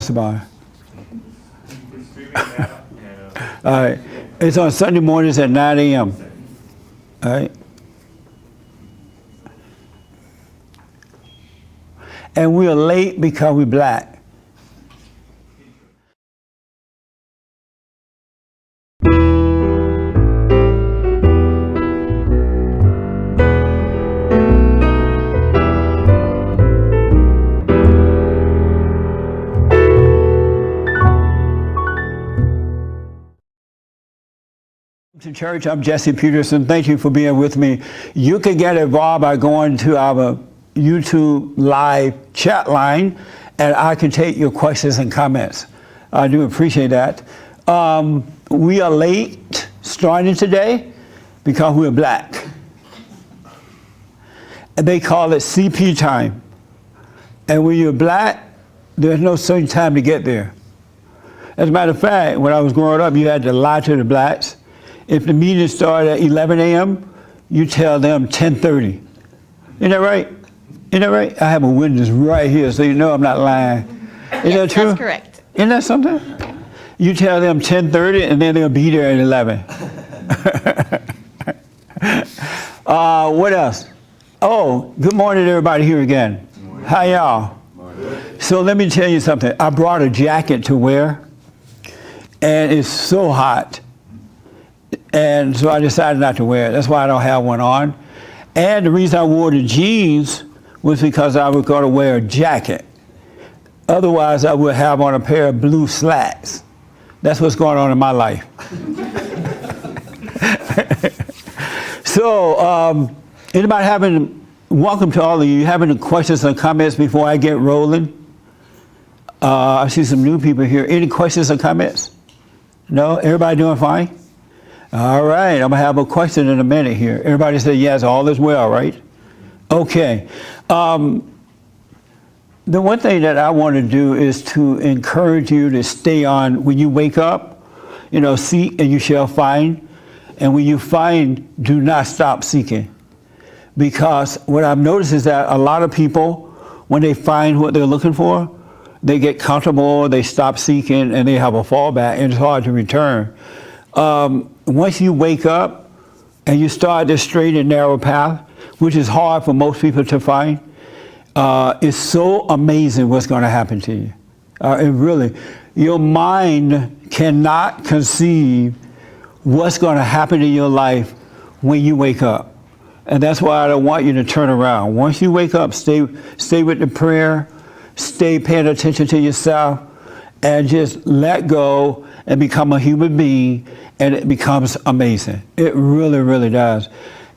All right. It's on Sunday mornings at 9 a.m. All right. And we are late because we're black. To church, I'm Jesse Peterson. Thank you for being with me. You can get involved by going to our YouTube live chat line, and I can take your questions and comments. I do appreciate that. We are late starting today because we're black. And they call it CP time. And when you're black, there's no certain time to get there. As a matter of fact, when I was growing up, you had to lie to the blacks. If the meeting started at 11 a.m., you tell them 10:30. Isn't that right? Isn't that right? I have a witness right here, so you know I'm not lying. Isn't that true? That's correct. Isn't that something? You tell them 10:30, and then they'll be there at 11. What else? Oh, good morning, everybody here again. How y'all? So let me tell you something. I brought a jacket to wear, and it's so hot. And so I decided not to wear it. That's why I don't have one on. And the reason I wore the jeans was because I was going to wear a jacket. Otherwise, I would have on a pair of blue slacks. That's what's going on in my life. So, anybody welcome to all of you. Having any questions or comments before I get rolling? I see some new people here. Any questions or comments? No? Everybody doing fine? All right, I'm gonna have a question in a minute here. Everybody say yes, all is well, right? Okay. The one thing that I want to do is to encourage you to stay on, when you wake up, seek and you shall find. And when you find, do not stop seeking. Because what I've noticed is that a lot of people, when they find what they're looking for, they get comfortable, they stop seeking, and they have a fallback, and it's hard to return. Once you wake up and you start this straight and narrow path, which is hard for most people to find, it's so amazing what's going to happen to you. It really, your mind cannot conceive what's going to happen in your life when you wake up. And that's why I don't want you to turn around. Once you wake up, stay with the prayer, stay paying attention to yourself, and just let go and become a human being, and it becomes amazing. It really, really does.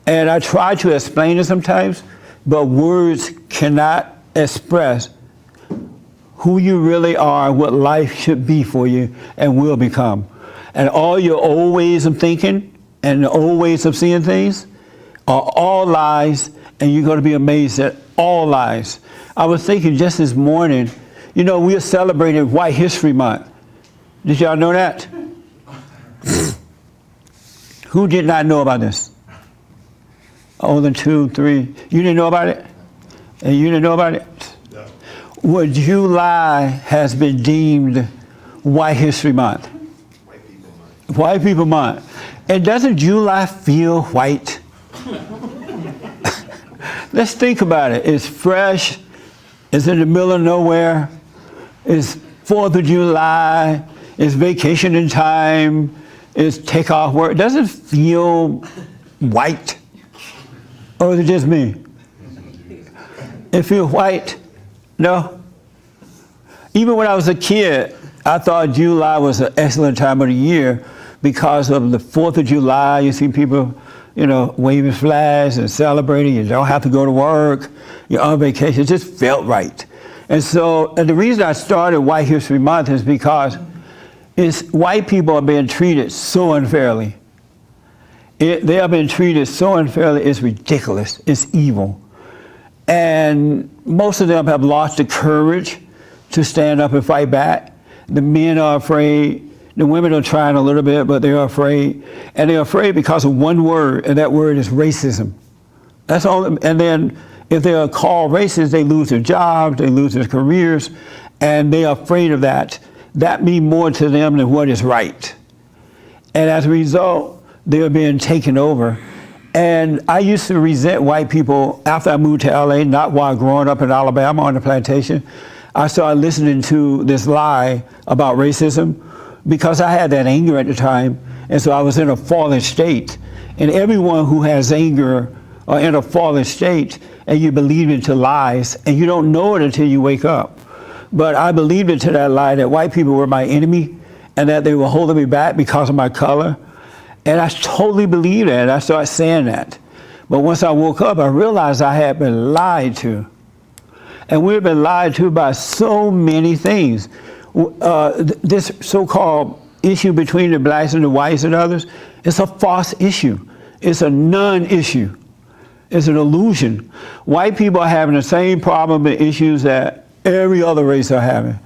And I try to explain it sometimes, but words cannot express who you really are, what life should be for you and will become. And all your old ways of thinking and the old ways of seeing things are all lies, and you're going to be amazed at all lies. I was thinking just this morning, we are celebrating White History Month. Did y'all know that? Who did not know about this? Oh, the 2, 3. You didn't know about it? And you didn't know about it? No. Well, July has been deemed White History Month. White People Month. White People Month. And doesn't July feel white? Let's think about it. It's fresh. It's in the middle of nowhere. It's 4th of July. It's vacationing time. It's takeoff work. Does it feel white? Or is it just me? It feels white? No? Even when I was a kid, I thought July was an excellent time of the year because of the 4th of July. You see people, waving flags and celebrating. You don't have to go to work. You're on vacation. It just felt right. And so, the reason I started White History Month is because white people are being treated so unfairly. They are being treated so unfairly, it's ridiculous, it's evil. And most of them have lost the courage to stand up and fight back. The men are afraid, the women are trying a little bit, but they're afraid. And they're afraid because of one word, and that word is racism. That's all. And then if they are called racist, they lose their jobs, they lose their careers, and they are afraid of that. That means more to them than what is right. And as a result, they are being taken over. And I used to resent white people after I moved to LA, not while growing up in Alabama on the plantation. I started listening to this lie about racism because I had that anger at the time, and so I was in a fallen state. And everyone who has anger are in a fallen state, and you believe into lies, and you don't know it until you wake up. But I believed into that lie that white people were my enemy, and that they were holding me back because of my color. And I totally believed that, and I started saying that. But once I woke up, I realized I had been lied to. And we've been lied to by so many things. This so-called issue between the blacks and the whites and others, it's a false issue. It's a non-issue. It's an illusion. White people are having the same problem and issues that every other race are having.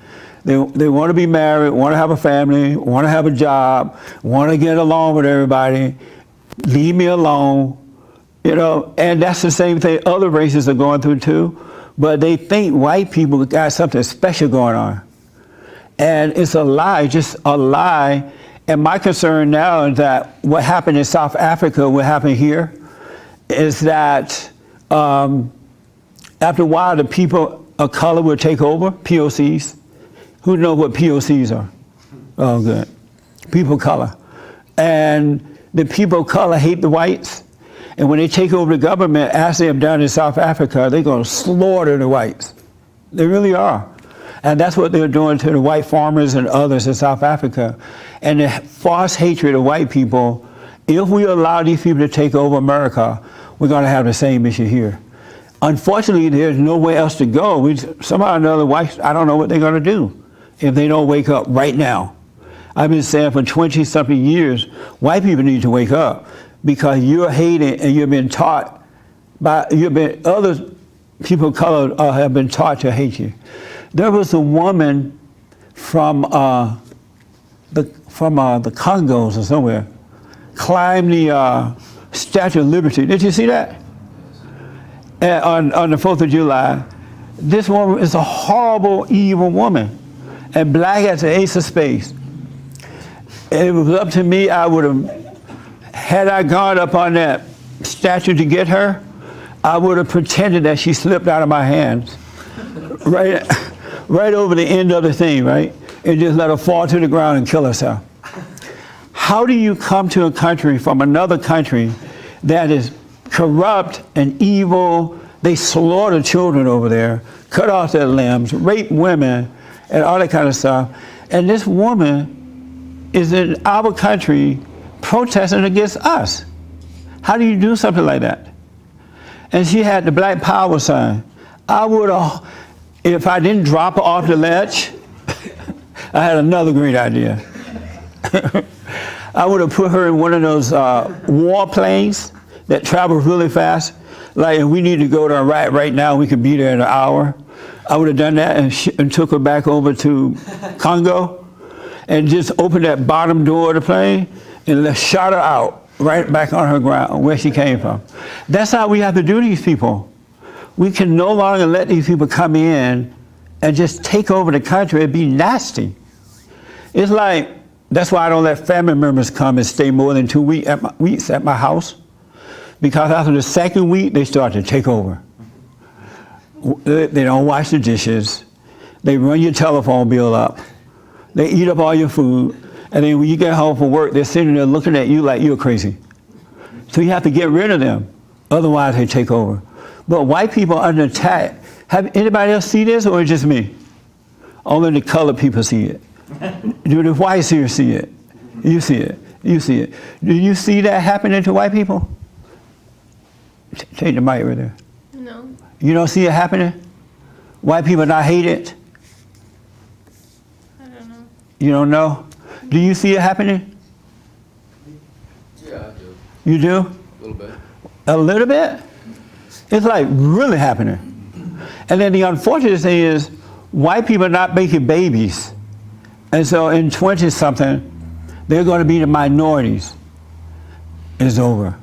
They want to be married, want to have a family, want to have a job, want to get along with everybody, leave me alone, you know, and that's the same thing other races are going through too, but they think white people got something special going on. And it's a lie, just a lie. And my concern now is that what happened in South Africa, what happened here, is that after a while, the people of color will take over, POCs. Who know what POCs are? Oh, good. People of color. And the people of color hate the whites. And when they take over the government, as they have done in South Africa, they're going to slaughter the whites. They really are. And that's what they're doing to the white farmers and others in South Africa. And the false hatred of white people, if we allow these people to take over America, we're going to have the same issue here. Unfortunately, there's nowhere else to go. Somehow or another, whites, I don't know what they're going to do if they don't wake up right now. I've been saying for 20-something years, white people need to wake up because you're hated and you've been taught by, other people of color have been taught to hate you. There was a woman from the Congos or somewhere, climbed the Statue of Liberty. Did you see that? And on the 4th of July. This woman is a horrible, evil woman. And black as the ace of spades. If it was up to me, I would have, had I gone up on that statue to get her, I would have pretended that she slipped out of my hands. Right over the end of the thing, right? And just let her fall to the ground and kill herself. How do you come to a country from another country that is corrupt and evil? They slaughter children over there, cut off their limbs, rape women, and all that kind of stuff. And this woman is in our country protesting against us. How do you do something like that? And she had the Black Power sign. I would have, if I didn't drop her off the ledge, I had another great idea. I would have put her in one of those warplanes that travel really fast. Like, if we need to go to Iraq right now, we could be there in an hour. I would have done that and took her back over to Congo and just opened that bottom door of the plane and shot her out right back on her ground where she came from. That's how we have to do these people. We can no longer let these people come in and just take over the country and be nasty. It's like, that's why I don't let family members come and stay more than 2 weeks at my house. Because after the second week, they start to take over. They don't wash the dishes. They run your telephone bill up. They eat up all your food. And then when you get home from work, they're sitting there looking at you like you're crazy. So you have to get rid of them. Otherwise, they take over. But white people are under attack. Have anybody else see this, or just me? Only the colored people see it. Do the whites here see it? You see it. You see it. Do you see that happening to white people? Take the mic right there. No. You don't see it happening? White people not hate it? I don't know. You don't know? Do you see it happening? Yeah, I do. You do? A little bit. A little bit? It's like really happening. And then the unfortunate thing is white people are not making babies. And so in 20-something, they're going to be the minorities. It's over.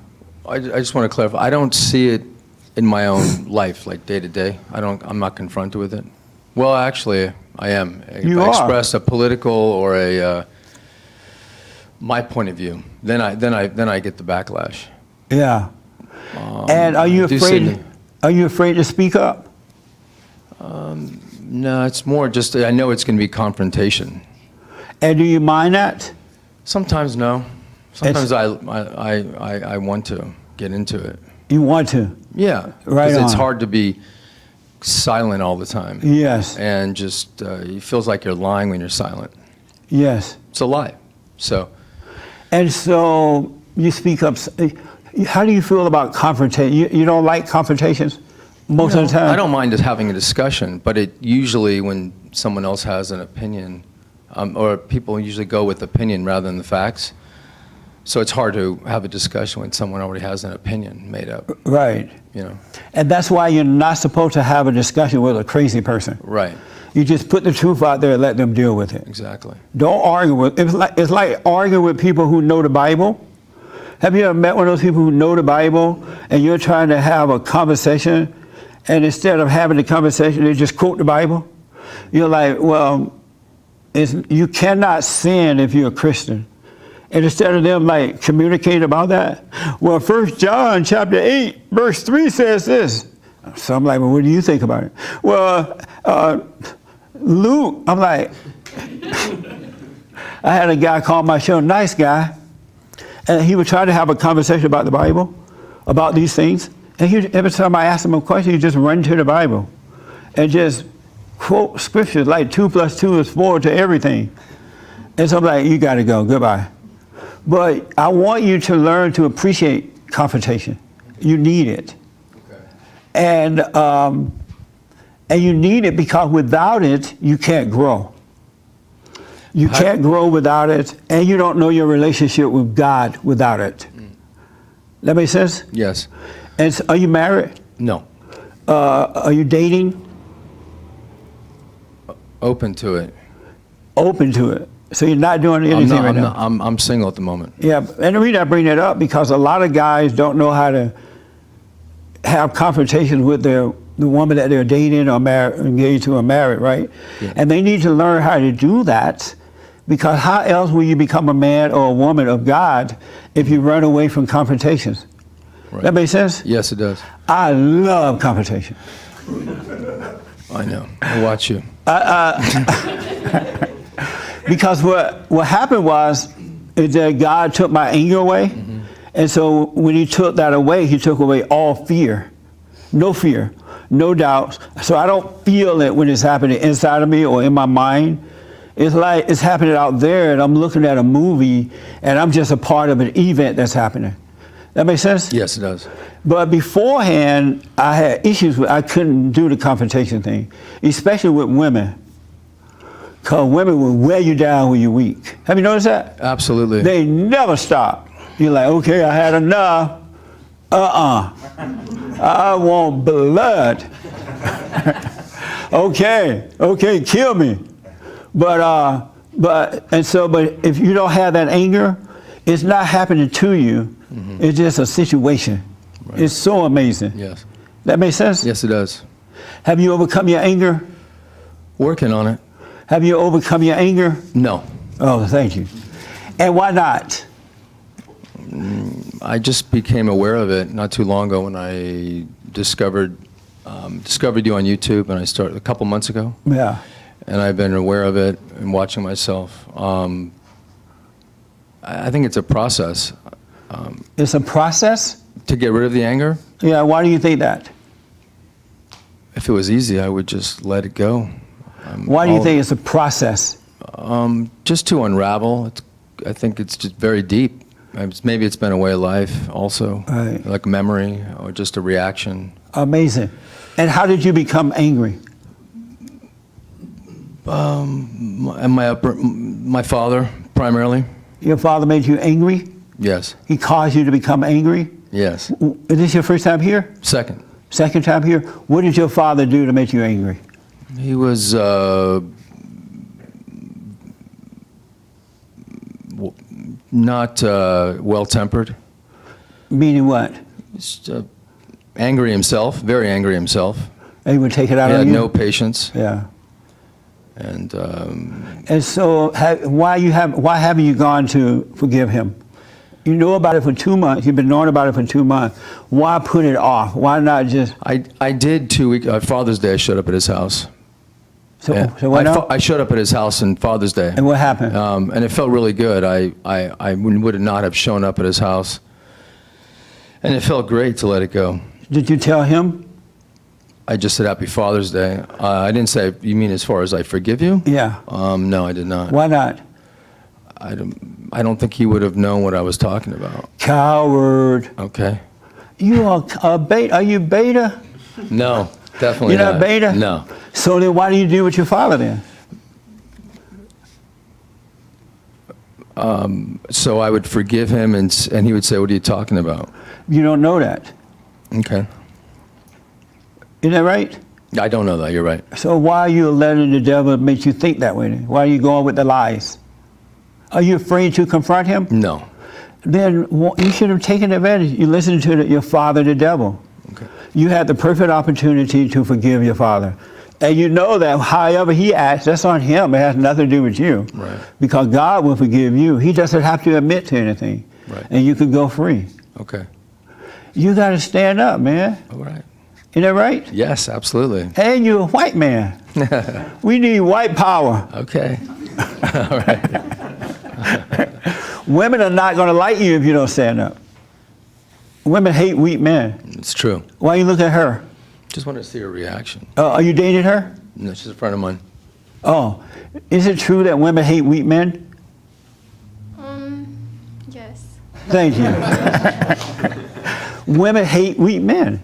I just want to clarify. I don't see it in my own life, like day to day. I'm not confronted with it. Well, actually, I am. You if I are. express a political or my point of view, then I get the backlash. Yeah. And are you I do see afraid? Are you afraid to speak up? No, it's more just I know it's going to be confrontation. And do you mind that? Sometimes no. Sometimes I want to get into it. You want to? Yeah, Right because it's on. hard to be silent all the time. Yes. And just it feels like you're lying when you're silent. Yes. It's a lie. So And so you speak up. How do you feel about confrontation? You don't like confrontations most of the time? I don't mind just having a discussion, but it usually when someone else has an opinion, or people usually go with opinion rather than the facts. So it's hard to have a discussion when someone already has an opinion made up. Right. You know. And that's why you're not supposed to have a discussion with a crazy person. Right. You just put the truth out there and let them deal with it. Exactly. Don't argue with. It's like arguing with people who know the Bible. Have you ever met one of those people who know the Bible and you're trying to have a conversation, and instead of having the conversation, they just quote the Bible? You're like, well, you cannot sin if you're a Christian. And instead of them like communicate about that, well, 1 John chapter 8, verse 3 says this. So I'm like, well, what do you think about it? Well, Luke, I'm like, I had a guy call my show, nice guy, and he would try to have a conversation about the Bible, about these things. And every time I asked him a question, he just run to the Bible and just quote scriptures like 2 + 2 is 4 to everything. And so I'm like, you got to go, goodbye. But I want you to learn to appreciate confrontation. You need it. Okay. And you need it because without it, you can't grow. You can't grow without it, and you don't know your relationship with God without it. That makes sense? Yes. And so, are you married? No. Are you dating? Open to it. Open to it. So you're not doing anything right now? I'm single at the moment. Yeah, and the reason I bring that up because a lot of guys don't know how to have confrontations with the woman that they're dating or engaged to or married, right? Yeah. And they need to learn how to do that, because how else will you become a man or a woman of God if you run away from confrontations? Right. That makes sense? Yes, it does. I love confrontation. I know. I watch you. Because what happened was is that God took my anger away. Mm-hmm. And so when he took that away, he took away all fear. No fear, no doubts. So I don't feel it when it's happening inside of me or in my mind. It's like it's happening out there and I'm looking at a movie and I'm just a part of an event that's happening. That makes sense? Yes, it does. But beforehand, I had issues with, I couldn't do the confrontation thing, especially with women. Because women will wear you down when you're weak. Have you noticed that? Absolutely. They never stop. You're like, okay, I had enough. I want blood. Okay, kill me. But if you don't have that anger, it's not happening to you. Mm-hmm. It's just a situation. Right. It's so amazing. Yes. That makes sense? Yes, it does. Have you overcome your anger? Working on it. Have you overcome your anger? No. Oh, thank you. And why not? I just became aware of it not too long ago when I discovered you on YouTube, and I started a couple months ago. Yeah. And I've been aware of it and watching myself. I think it's a process. It's a process? To get rid of the anger? Yeah, why do you think that? If it was easy, I would just let it go. Why do you think it's a process? Just to unravel. I think it's just very deep. Maybe it's been a way of life also, right. Like memory or just a reaction. Amazing. And how did you become angry? My father, primarily. Your father made you angry? Yes. He caused you to become angry? Yes. Is this your first time here? Second. Second time here? What did your father do to make you angry? He was not well-tempered. Meaning what? Just, angry himself, very angry himself. And he would take it out He on had you? no patience. Yeah. And so, why haven't you gone to forgive him? You know about it for 2 months. You've been knowing about it for 2 months. Why put it off? Why not just? I did 2 weeks. Father's Day, I showed up at his house. So, Yeah. so what now? I showed up at his house on Father's Day. And what happened? And it felt really good. I would not have shown up at his house. And it felt great to let it go. Did you tell him? I just said Happy Father's Day. I didn't say, you mean as far as I forgive you? Yeah. No, I did not. Why not? I don't think he would have known what I was talking about. Coward. Okay. You are a beta. Are you beta? No, definitely You're not beta? No. So then why do you do with your father then? So I would forgive him, and he would say, what are you talking about? You don't know that. Okay. Isn't that right? I don't know that. You're right. So why are you letting the devil make you think that way then? Why are you going with the lies? Are you afraid to confront him? No. Then you should have taken advantage. You listened to your father, the devil. Okay. You had the perfect opportunity to forgive your father. And you know that however he acts, that's on him. It has nothing to do with you. Right. Because God will forgive you. He doesn't have to admit to anything. Right. And you could go free. Okay. You got to stand up, man. All right. Isn't that right? Yes, absolutely. And you're a white man. We need white power. Okay. All right. Women are not going to like you if you don't stand up. Women hate weak men. It's true. Why you look at her? Just wanted to see her reaction. Are you dating her? No, she's a friend of mine. Oh, is it true that women hate weak men? Yes. Thank you. Women hate weak men.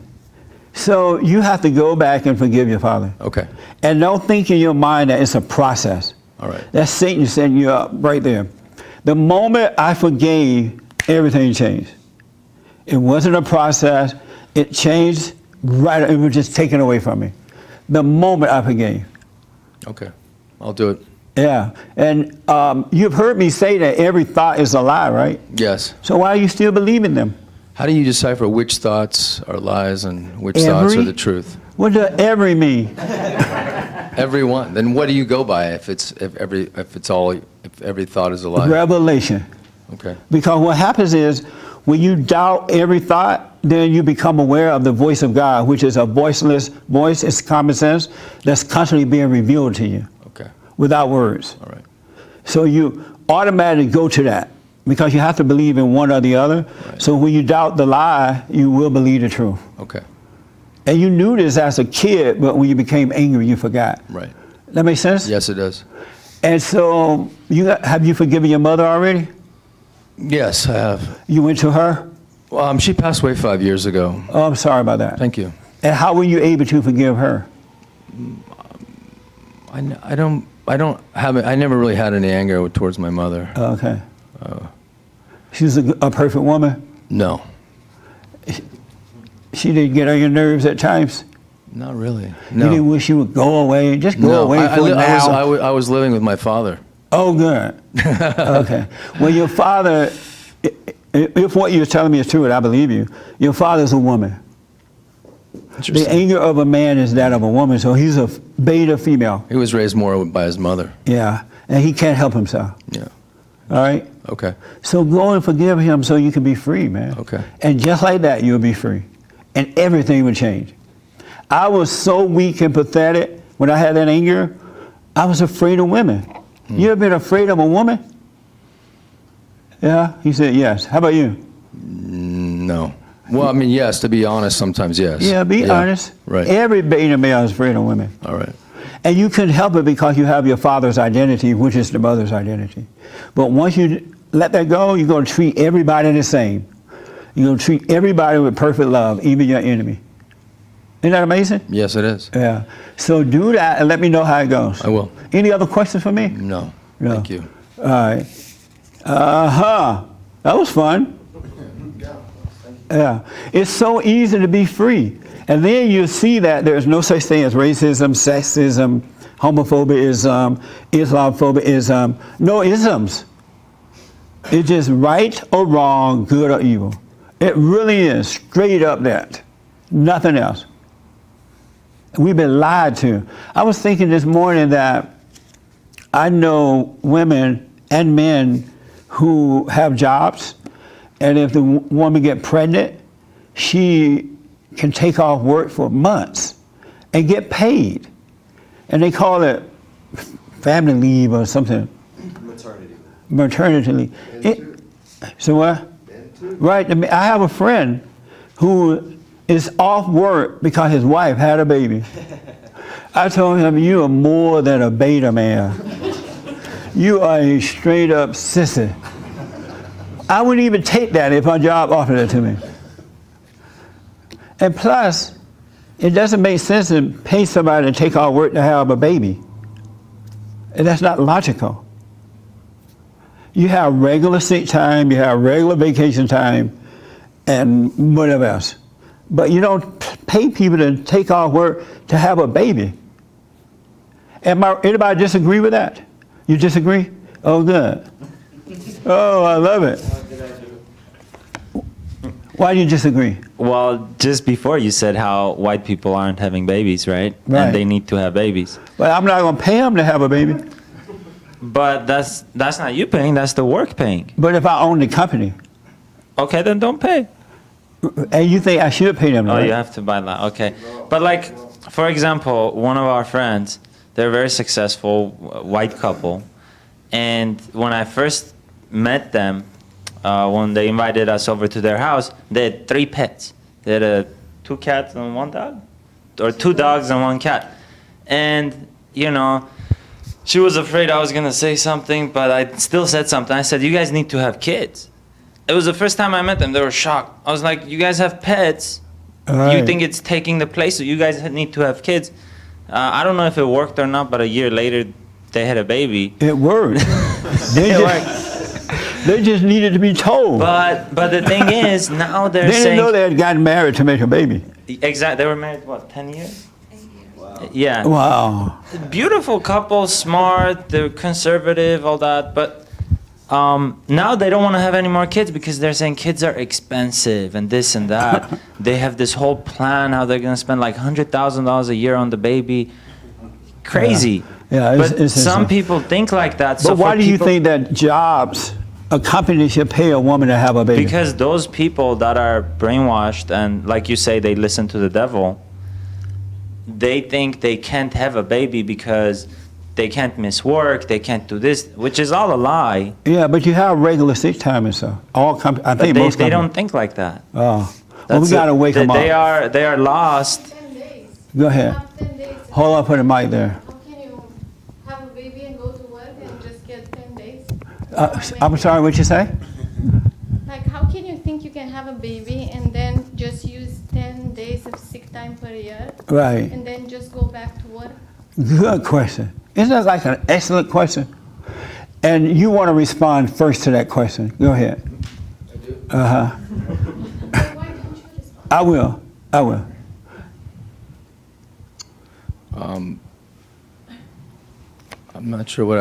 So you have to go back and forgive your father. Okay. And don't think in your mind that it's a process. All right. That's Satan setting you up right there. The moment I forgave, everything changed. It wasn't a process. It changed right. It was just taken away from me. The moment I forgave. Okay. I'll do it. Yeah. And you've heard me say that every thought is a lie, right? Yes. So why do you still believe in them? How do you decipher which thoughts are lies and which thoughts are the truth? What does every mean? Every one. Then what do you go by if every thought is a lie? Revelation. Okay. Because what happens is when you doubt every thought, then you become aware of the voice of God, which is a voiceless voice. It's common sense that's constantly being revealed to you Okay. without words. All right. So you automatically go to that because you have to believe in one or the other. Right. So when you doubt the lie, you will believe the truth. Okay. And you knew this as a kid, but when you became angry, you forgot. Right. That makes sense? Yes, it does. And so have you forgiven your mother already? Yes, I have. You went to her? She passed away 5 years ago. Oh, I'm sorry about that. Thank you. And how were you able to forgive her? I never really had any anger towards my mother. Okay. She was a perfect woman? No. She didn't get on your nerves at times? Not really. You No. didn't wish you would go away? Just go No. away for now. I was living with my father. Oh, good. Okay. Well, your father, if what you're telling me is true, and I believe you, your father's a woman. The Interesting. anger of a man is that of a woman, so he's a beta female. He was raised more by his mother. Yeah, and he can't help himself. Yeah. All right? Okay. So go and forgive him so you can be free, man. Okay. And just like that, you'll be free. And everything will change. I was so weak and pathetic when I had that anger, I was afraid of women. You ever been afraid of a woman? Yeah? He said yes. How about you? No. Well, I mean, yes, to be honest, sometimes yes. Yeah, be honest. Right. Every beta male is afraid of women. All right. And you can help it because you have your father's identity, which is the mother's identity. But once you let that go, you're going to treat everybody the same. You're going to treat everybody with perfect love, even your enemy. Isn't that amazing? Yes, it is. Yeah. So do that and let me know how it goes. I will. Any other questions for me? No. No. Thank you. All right. That was fun. Yeah. It's so easy to be free. And then you see that there's no such thing as racism, sexism, homophobia, Islamophobia, no isms. It's just right or wrong, good or evil. It really is straight up that. Nothing else. We've been lied to. I was thinking this morning that I know women and men who have jobs, and if the woman get pregnant, she can take off work for months and get paid. And they call it family leave or something. Maternity. Maternity leave. And two. So what? And two. Right. I mean, I have a friend who is off work because his wife had a baby. I told him, you are more than a beta man. You are a straight up sissy. I wouldn't even take that if my job offered it to me. And plus, it doesn't make sense to pay somebody to take off work to have a baby. And that's not logical. You have regular sick time, you have regular vacation time, and whatever else. But you don't pay people to take off work to have a baby. Anybody disagree with that? You disagree? Oh, good. Oh, I love it. Why do you disagree? Well, just before you said how white people aren't having babies, right? Right. And they need to have babies. But I'm not going to pay them to have a baby. But that's not you paying, that's the work paying. But if I own the company, Okay, then don't pay. and you think I should pay them, Oh, right? you have to buy that. Okay. But like, for example, one of our friends, they're a very successful white couple. And when I first met them, when they invited us over to their house, they had 3 pets. They had 2 cats and 1 dog? Or 2 dogs and 1 cat. And, you know, she was afraid I was going to say something, but I still said something. I said, you guys need to have kids. It was the first time I met them. They were shocked. I was like, you guys have pets. Right. You think it's taking the place, so you guys need to have kids. I don't know if it worked or not, but a year later, they had a baby. It worked. They just needed to be told. But the thing is, now they're They didn't saying... know they had gotten married to make a baby. Exactly. They were married, what, 10 years? 8 years. Wow. Yeah. Wow. Beautiful couple, smart, they're conservative, all that. But now they don't want to have any more kids because they're saying kids are expensive and this and that. They have this whole plan how they're going to spend like $100,000 a year on the baby. Crazy. Yeah, but it's some insane. people think like that. But why do you think that jobs, a company should pay a woman to have a baby? Because those people that are brainwashed and, like you say, they listen to the devil, they think they can't have a baby because they can't miss work, they can't do this, which is all a lie. Yeah, but you have regular sick time and stuff. All I But think most they companies. don't think like that. Oh, well, That's we got to it. wake them They up. are lost. 10 days. Go ahead. You have 10 days. Hold on, put the mic there. How can you have a baby and go to work and just get 10 days? I'm sorry, what you say? Like, how can you think you can have a baby and then just use 10 days of sick time per year Right. and then just go back to work? Good question. Isn't that like an excellent question? And you want to respond first to that question. Go ahead. I do. Uh-huh. Why don't you respond? I will. I'm not sure what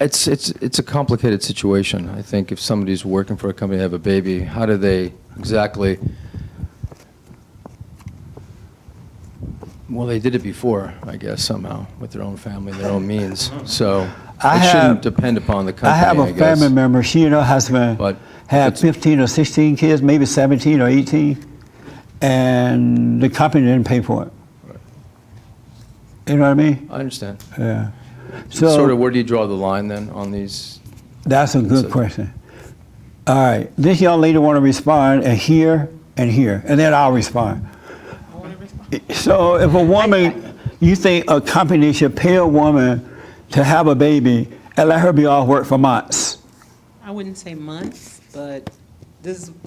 it's a complicated situation. I think if somebody's working for a company to have a baby, how do they exactly? Well, they did it before, I guess, somehow with their own family, their own means. So it shouldn't depend upon the company. I have a guess. family member. She and her husband But had it's- 15 or 16 kids, maybe 17 or 18, and the company didn't pay for it. You know what I mean? I understand. Yeah. So Sort of, where do you draw the line then on these? that's a good So- question. All right. This young lady want to respond and here, and then I'll respond. So if a woman, you think a company should pay a woman to have a baby and let her be off work for months? I wouldn't say months, but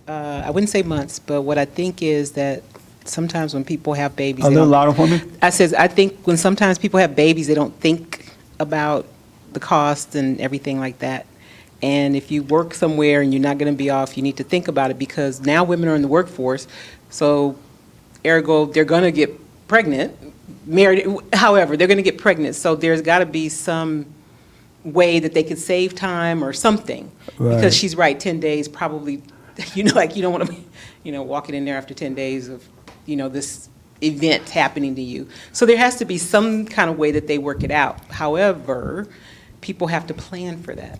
I wouldn't say months, but what I think is that sometimes when people have babies, A they little don't- louder for me? I think when sometimes people have babies, they don't think about the cost and everything like that. And if you work somewhere and you're not going to be off, you need to think about it because now women are in the workforce, so ergo, they're going to get pregnant, married, however, they're going to get pregnant. So there's got to be some way that they could save time or something. Right. Because she's right, 10 days probably, like you don't want to be, walking in there after 10 days of, this event happening to you. So there has to be some kind of way that they work it out. However, people have to plan for that.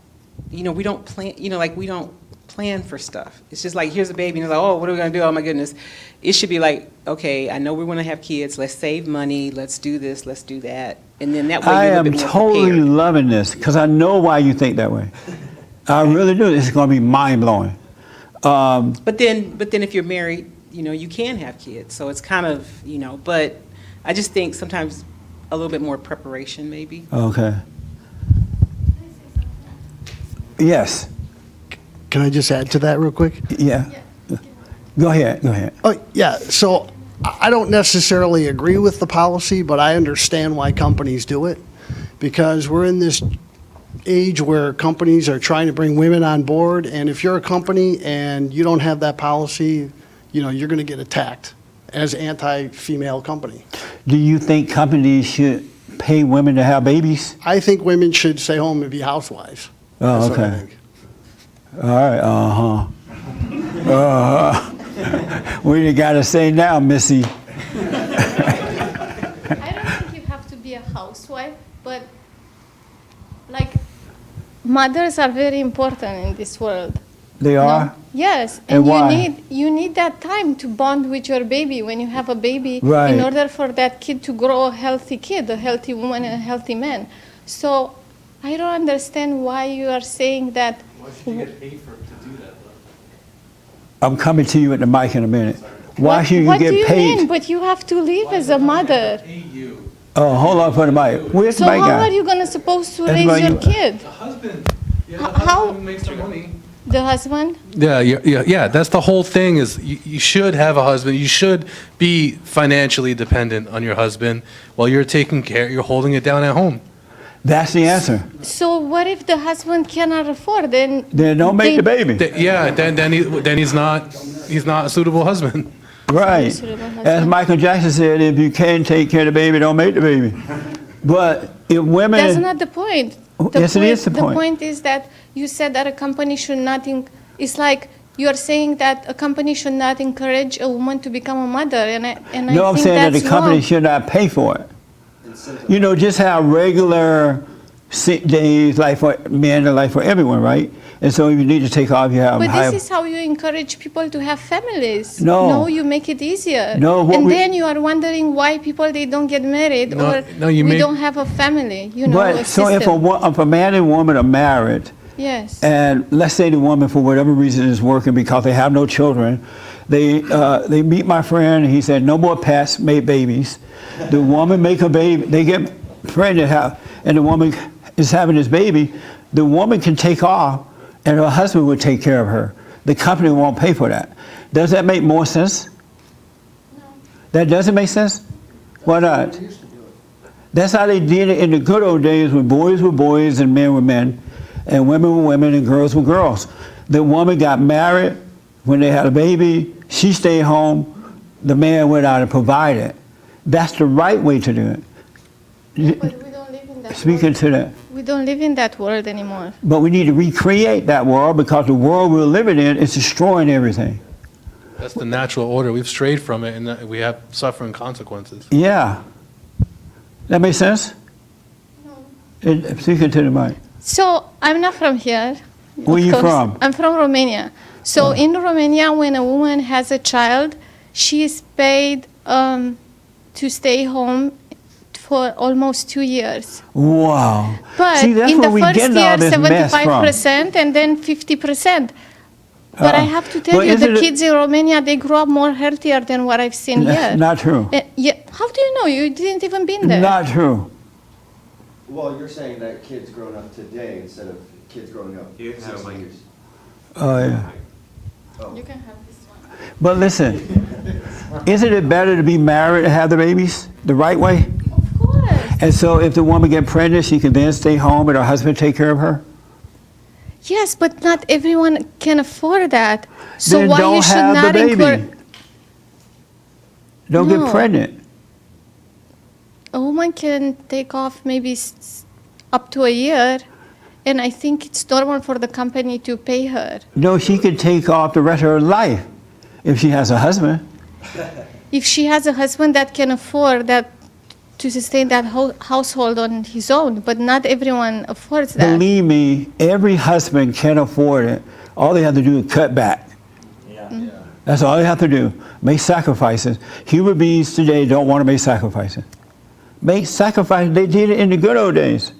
You know, we don't plan, you know, like we don't plan for stuff. It's just like, here's a baby, and it's like, oh, what are we gonna do? Oh my goodness. It should be like, okay, I know we wanna have kids, let's save money, let's do this, let's do that. And then that way I you're a am little bit more totally prepared. loving this because I know why you think that way. I really do. It's going to be mind blowing. But then if you're married, you know, you can have kids. So it's kind of, you know, but I just think sometimes a little bit more preparation maybe. Okay. Yes. Can I just add to that real quick? Yeah. Go ahead. Go ahead. Oh, yeah, so I don't necessarily agree with the policy, but I understand why companies do it. Because we're in this age where companies are trying to bring women on board, and if you're a company and you don't have that policy, you know, you're going to get attacked as anti-female company. Do you think companies should pay women to have babies? I think women should stay home and be housewives. Oh, That's what I okay. think. All right. What do you got to say now, Missy? I don't think you have to be a housewife, but like mothers are very important in this world. They are? No? Yes, And and why? you need that time to bond with your baby when you have a baby Right. in order for that kid to grow a healthy kid, a healthy woman and a healthy man. So I don't understand why you are saying that. Why should you get paid to do that, though? I'm coming to you at the mic in a minute. Why should you what get do you paid? mean? But you have to live as a mother. Pay you. Oh, hold on for the mic. Where's So the mic how guy? are you gonna supposed to That's raise why your you- kid? The husband. Yeah, the How- husband makes the money. The husband? Yeah. That's the whole thing. Is you should have a husband. You should be financially dependent on your husband while you're taking care. You're holding it down at home. That's the answer. So what if the husband cannot afford? Then Don't make the baby. Yeah. Then he's not a suitable husband. Right. Suitable As husband. Michael Jackson said, if you can't take care of the baby, don't make the baby. But if women... That's not the point. Yes, it is the point. The point is that you said that a company should not. It's like you are saying that a company should not encourage a woman to become a mother, and I No, I'm think saying that that's the company wrong. should not pay for it. You know, just have regular sick days, like for men and like for everyone, right? And so if you need to take off, you have But high... this is how you encourage people to have families. No. you make it easier. No, what and we- then you are wondering why people they don't get married or you we make- don't have a family. You know, a But so if system. if a man and woman are married, Yes. and let's say the woman, for whatever reason, is working because they have no children, they meet my friend, and he said, no more pets, make babies. The woman make a baby, they get pregnant, and the woman is having this baby, the woman can take off, and her husband would take care of her. The company won't pay for that. Does that make more sense? No. That doesn't make sense? Why not? That's how they did it in the good old days when boys were boys and men were men, and women were women and girls were girls. The woman got married when they had a baby, she stayed home, the man went out and provided. That's the right way to do it. But we don't live in that Speaking world. to that. We don't live in that world anymore. But we need to recreate that world because the world we're living in is destroying everything. That's the natural order. We've strayed from it, and we have suffering consequences. Yeah. That makes sense? Speaking to the mic. So I'm not from here. Where of you course. from? I'm from Romania. So in Romania, when a woman has a child, she is paid to stay home for almost 2 years. Wow. But See, that's in where the we first getting all year, this mess from. 75% and then 50%. But I have to tell Well, you, the isn't it- kids in Romania, they grow up more healthier than what I've seen here. Not true. Yeah. How do you know? You didn't even been there. Not true. Well, you're saying that kids growing up today instead of kids growing up 60 years. Oh, yeah. You can have this one. But listen, isn't it better to be married and have the babies the right way? Of course. And so if the woman get pregnant, she can then stay home and her husband take care of her? Yes, but not everyone can afford that. So Then why don't you should have the not baby. encourage Don't No. get pregnant. a woman can take off maybe up to a year, and I think it's normal for the company to pay her. No, she can take off the rest of her life if she has a husband. if she has a husband that can afford that to sustain that household on his own, but not everyone affords that. Believe me, every husband can afford it. All they have to do is cut back. Yeah. That's all they have to do. Make sacrifices. Human beings today don't want to make sacrifices. Make sacrifices. They did it in the good old days.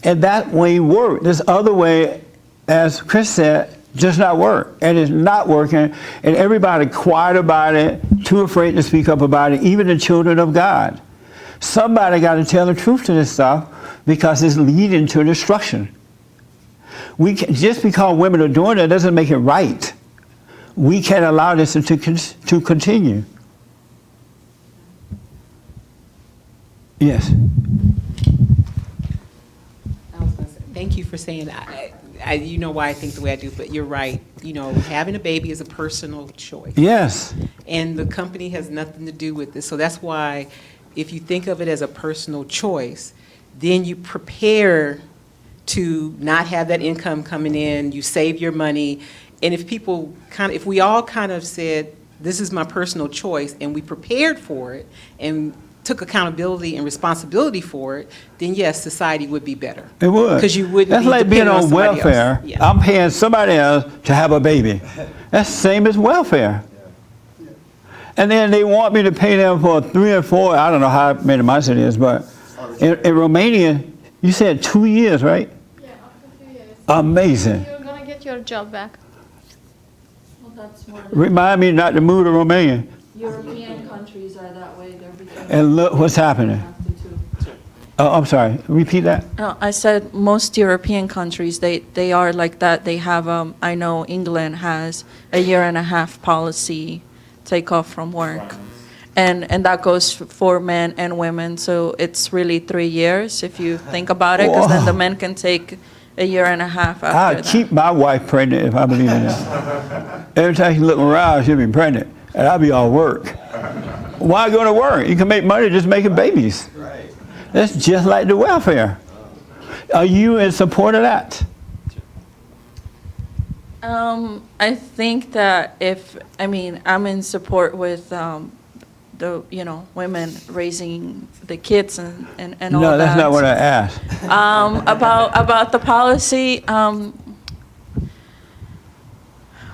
And that way worked. This other way, as Chris said, just not work. And it's not working. And everybody quiet about it, too afraid to speak up about it, even the children of God. Somebody got to tell the truth to this stuff because it's leading to destruction. Just because women are doing it doesn't make it right. We can't allow this to continue. Yes. Thank you for saying that. You know why I think the way I do, but you're right. You know, having a baby is a personal choice. Yes. And the company has nothing to do with this. So that's why if you think of it as a personal choice, then you prepare to not have that income coming in, you save your money. And if we all kind of said, this is my personal choice, and we prepared for it and took accountability and responsibility for it, then yes, society would be better. It would. Because you wouldn't That's be like being dependent on somebody else. welfare. Yeah. I'm paying somebody else to have a baby. That's the same as welfare. And then they want me to pay them for 3 or 4, I don't know how many months it is, but in Romania, you said 2 years, right? Yeah, after 2 years. Amazing. You're going to get your job back. Well, that's more Remind me not to move to Romania. European countries are that way. They're becoming. And look what's happening. Oh, I'm sorry. Repeat that. I said most European countries, they are like that. They have, I know England has a 1.5-year policy, take off from work. And that goes for men and women. So it's really 3 years if you think about it, because then the men can take a 1.5 years after I'll that. keep my wife pregnant if I believe in that. Every time she look around, she'll be pregnant. And I'll be all work. Why go to work? You can make money just making babies. Right. That's just like the welfare. Are you in support of that? I think that I'm in support with the women raising the kids and all No, that. that's not what I asked. About the policy.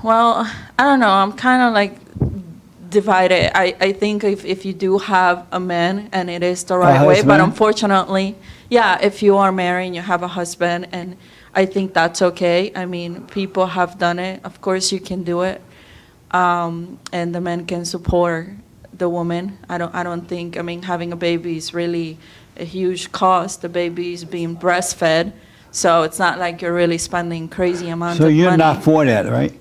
Well, I don't know. I'm kind of like divided. I think if you do have a man and it is the right way, but husband? unfortunately, yeah, if you are married and you have a husband, and I think that's okay. I mean, people have done it. Of course, you can do it, and the men can support the woman. I don't think. I mean, having a baby is really a huge cost. The baby is being breastfed, so it's not like you're really spending crazy amounts of So money. you're not for that, right?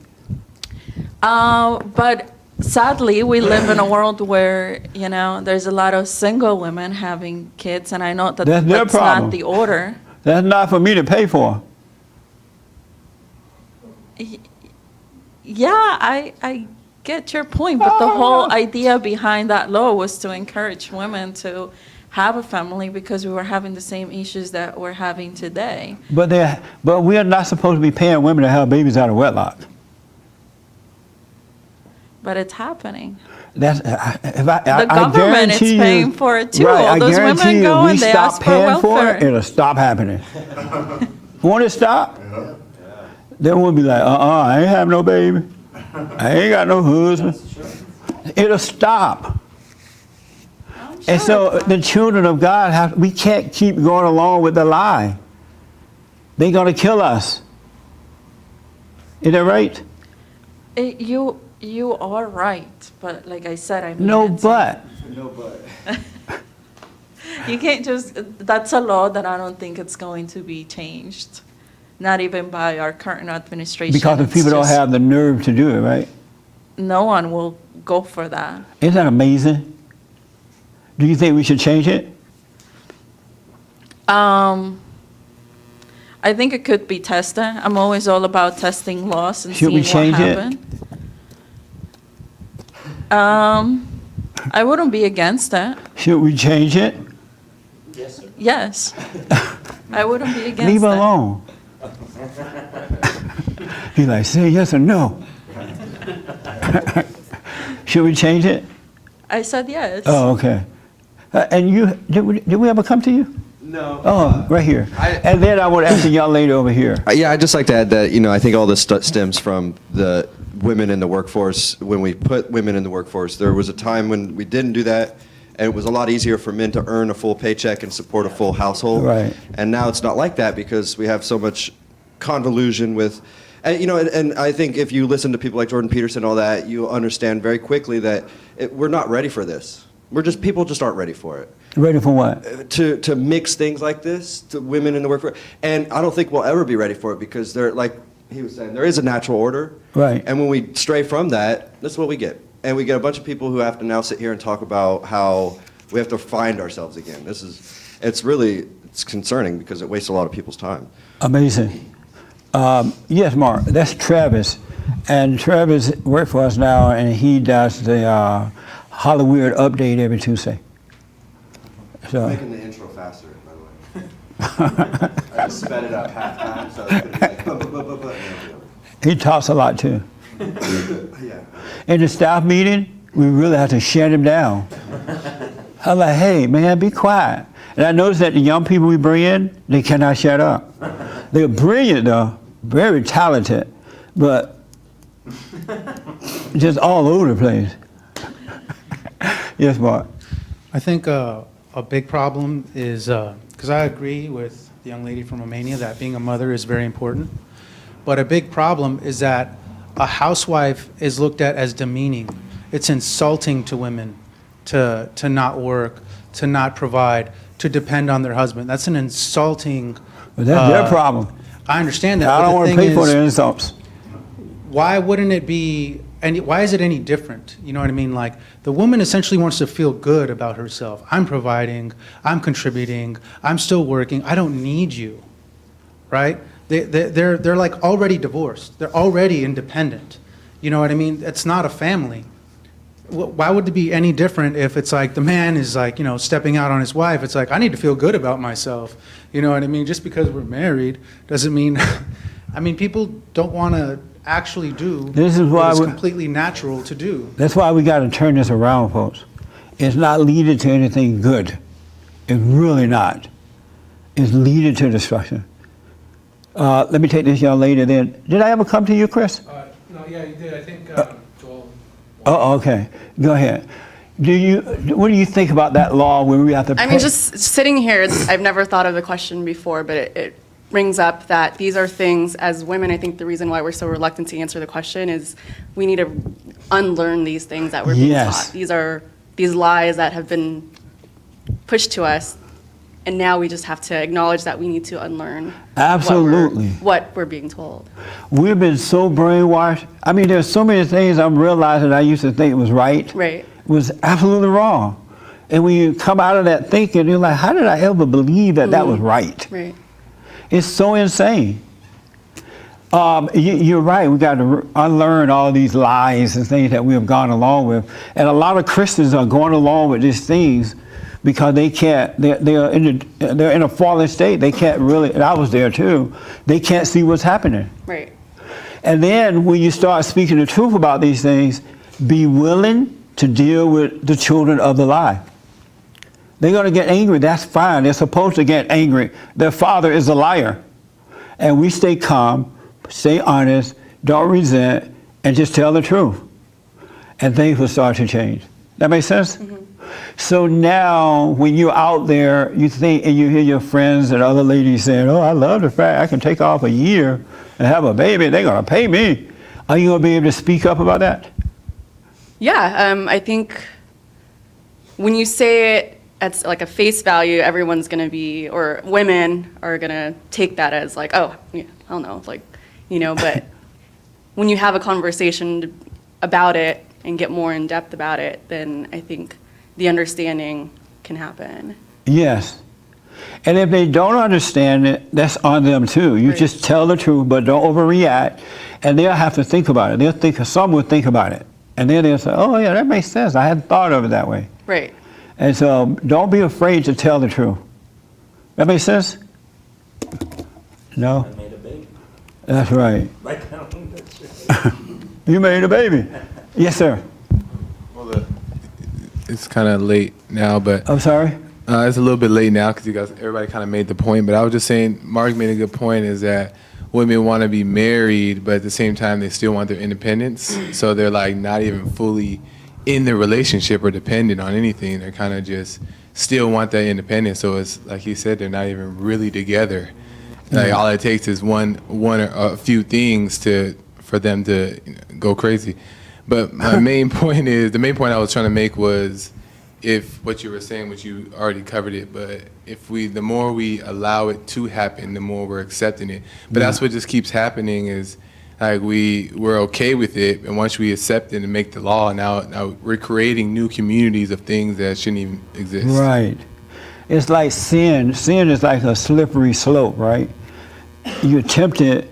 But sadly, we live in a world where, there's a lot of single women having kids, and I know that That's their that's problem. not the order. That's not for me to pay for. Yeah, I get your point, but the whole idea behind that law was to encourage women to have a family because we were having the same issues that we're having today. But we are not supposed to be paying women to have babies out of wedlock. But it's happening. That's The government is paying for it too. Right, All those women go and they ask for welfare. It'll stop happening. Won't it stop? They won't be like, I ain't have no baby. I ain't got no husband. It'll stop. And so the children of God we can't keep going along with the lie. They're going to kill us. Is that right? You are right, but like I said, I mean, No, but. No, but. you can't just. That's a law that I don't think it's going to be changed, not even by our current administration. Because the It's people don't just- have the nerve to do it, right? No one will go for that. Isn't that amazing? Do you think we should change it? I think it could be tested. I'm always all about testing laws and Should we seeing change what it? happened. I wouldn't be against it. Should we change it? Yes. I wouldn't be against Leave it it. alone. He's like, say yes or no. Should we change it? I said yes. Oh, okay. And did we ever come to you? No. Oh, right here. And then I would ask the young lady over here. Yeah, I'd just like to add that, I think all this stems from the women in the workforce. When we put women in the workforce, there was a time when we didn't do that, and it was a lot easier for men to earn a full paycheck and support a full household. Right. And now it's not like that because we have so much convolution with, and I think if you listen to people like Jordan Peterson and all that, you understand very quickly that we're not ready for this. People just aren't ready for it. Ready for what? To mix things like this, to women in the workforce. And I don't think we'll ever be ready for it because like he was saying, there is a natural order. Right. And when we stray from that, that's what we get. And we get a bunch of people who have to now sit here and talk about how we have to find ourselves again. It's concerning because it wastes a lot of people's time. Amazing. Yes, Mark, that's Travis. And Travis works for us now, and he does the Hollywood update every Tuesday. So. Making the intro faster, by the way. I just sped it up half time, so it's like, He talks a lot too. yeah. In the staff meeting, we really have to shut him down. I'm like, hey, man, be quiet. And I noticed that the young people we bring in, they cannot shut up. They're brilliant, though, very talented, but just all over the place. Yes, Mark. I think a big problem is, because I agree with the young lady from Romania that being a mother is very important, but a big problem is that a housewife is looked at as demeaning. It's insulting to women to not work, to not provide, to depend on their husband. That's an insulting. But that's their problem. I understand that. I but don't the want to thing pay for is, their insults. why wouldn't it be, why is it any different? You know what I mean? Like, the woman essentially wants to feel good about herself. I'm providing, I'm contributing, I'm still working, I don't need you, right? They're like already divorced. They're already independent. You know what I mean? It's not a family. Why would it be any different if it's like the man is like, stepping out on his wife? It's like, I need to feel good about myself. You know what I mean? Just because we're married doesn't mean, people don't want to actually do This is why what is completely natural to do. That's why we got to turn this around, folks. It's not leading to anything good. It's really not. It's leading to destruction. Let me take this young lady then. Did I ever come to you, Chris? No, yeah, you did. I think Joel. Oh, okay. Go ahead. What do you think about that law where we have to? Just sitting here, I've never thought of the question before, but it brings up that these are things, as women, I think the reason why we're so reluctant to answer the question is we need to unlearn these things that we're being taught. These are these lies that have been pushed to us, and now we just have to acknowledge that we need to unlearn Absolutely. what we're being told. We've been so brainwashed. There's so many things I'm realizing I used to think was right. Right. It was absolutely wrong. And when you come out of that thinking, you're like, how did I ever believe that that was right? Right. It's so insane. You're right. We got to unlearn all these lies and things that we have gone along with. And a lot of Christians are going along with these things because they can't. They're in a fallen state. They can't really. And I was there too. They can't see what's happening. Right. And then when you start speaking the truth about these things, be willing to deal with the children of the lie. They're going to get angry. That's fine. They're supposed to get angry. Their father is a liar. And we stay calm, stay honest, don't resent, and just tell the truth. And things will start to change. That makes sense? Mm-hmm. So now when you're out there, you think, and you hear your friends and other ladies saying, oh, I love the fact I can take off a year and have a baby. They're going to pay me. Are you going to be able to speak up about that? Yeah, I think when you say it at like a face value, everyone's going to be, or women are going to take that as like, oh, yeah, I don't know, like, but when you have a conversation about it and get more in depth about it, then I think the understanding can happen. Yes. And if they don't understand it, that's on them too. You just tell the truth, but don't overreact, and they'll have to think about it. Some will think about it, and then they'll say, oh yeah, that makes sense. I hadn't thought of it that way. Right. And so don't be afraid to tell the truth. That makes sense? No? I made a baby. That's right. You made a baby. Yes, sir. Well, it's kind of late now, but I'm sorry? it's a little bit late now because everybody kind of made the point. But I was just saying, Mark made a good point, is that women want to be married, but at the same time they still want their independence. So they're like not even fully in the relationship or dependent on anything. They're kind of just still want that independence. So it's like he said, they're not even really together. Like all it takes is one or a few things for them to go crazy. But my main point I was trying to make was, if what you were saying, which you already covered it, but the more we allow it to happen, the more we're accepting it. But that's what just keeps happening, is like we're okay with it, and once we accept it and make the law, now we're creating new communities of things that shouldn't even exist. Right. It's like sin. Sin is like a slippery slope, right? You're tempted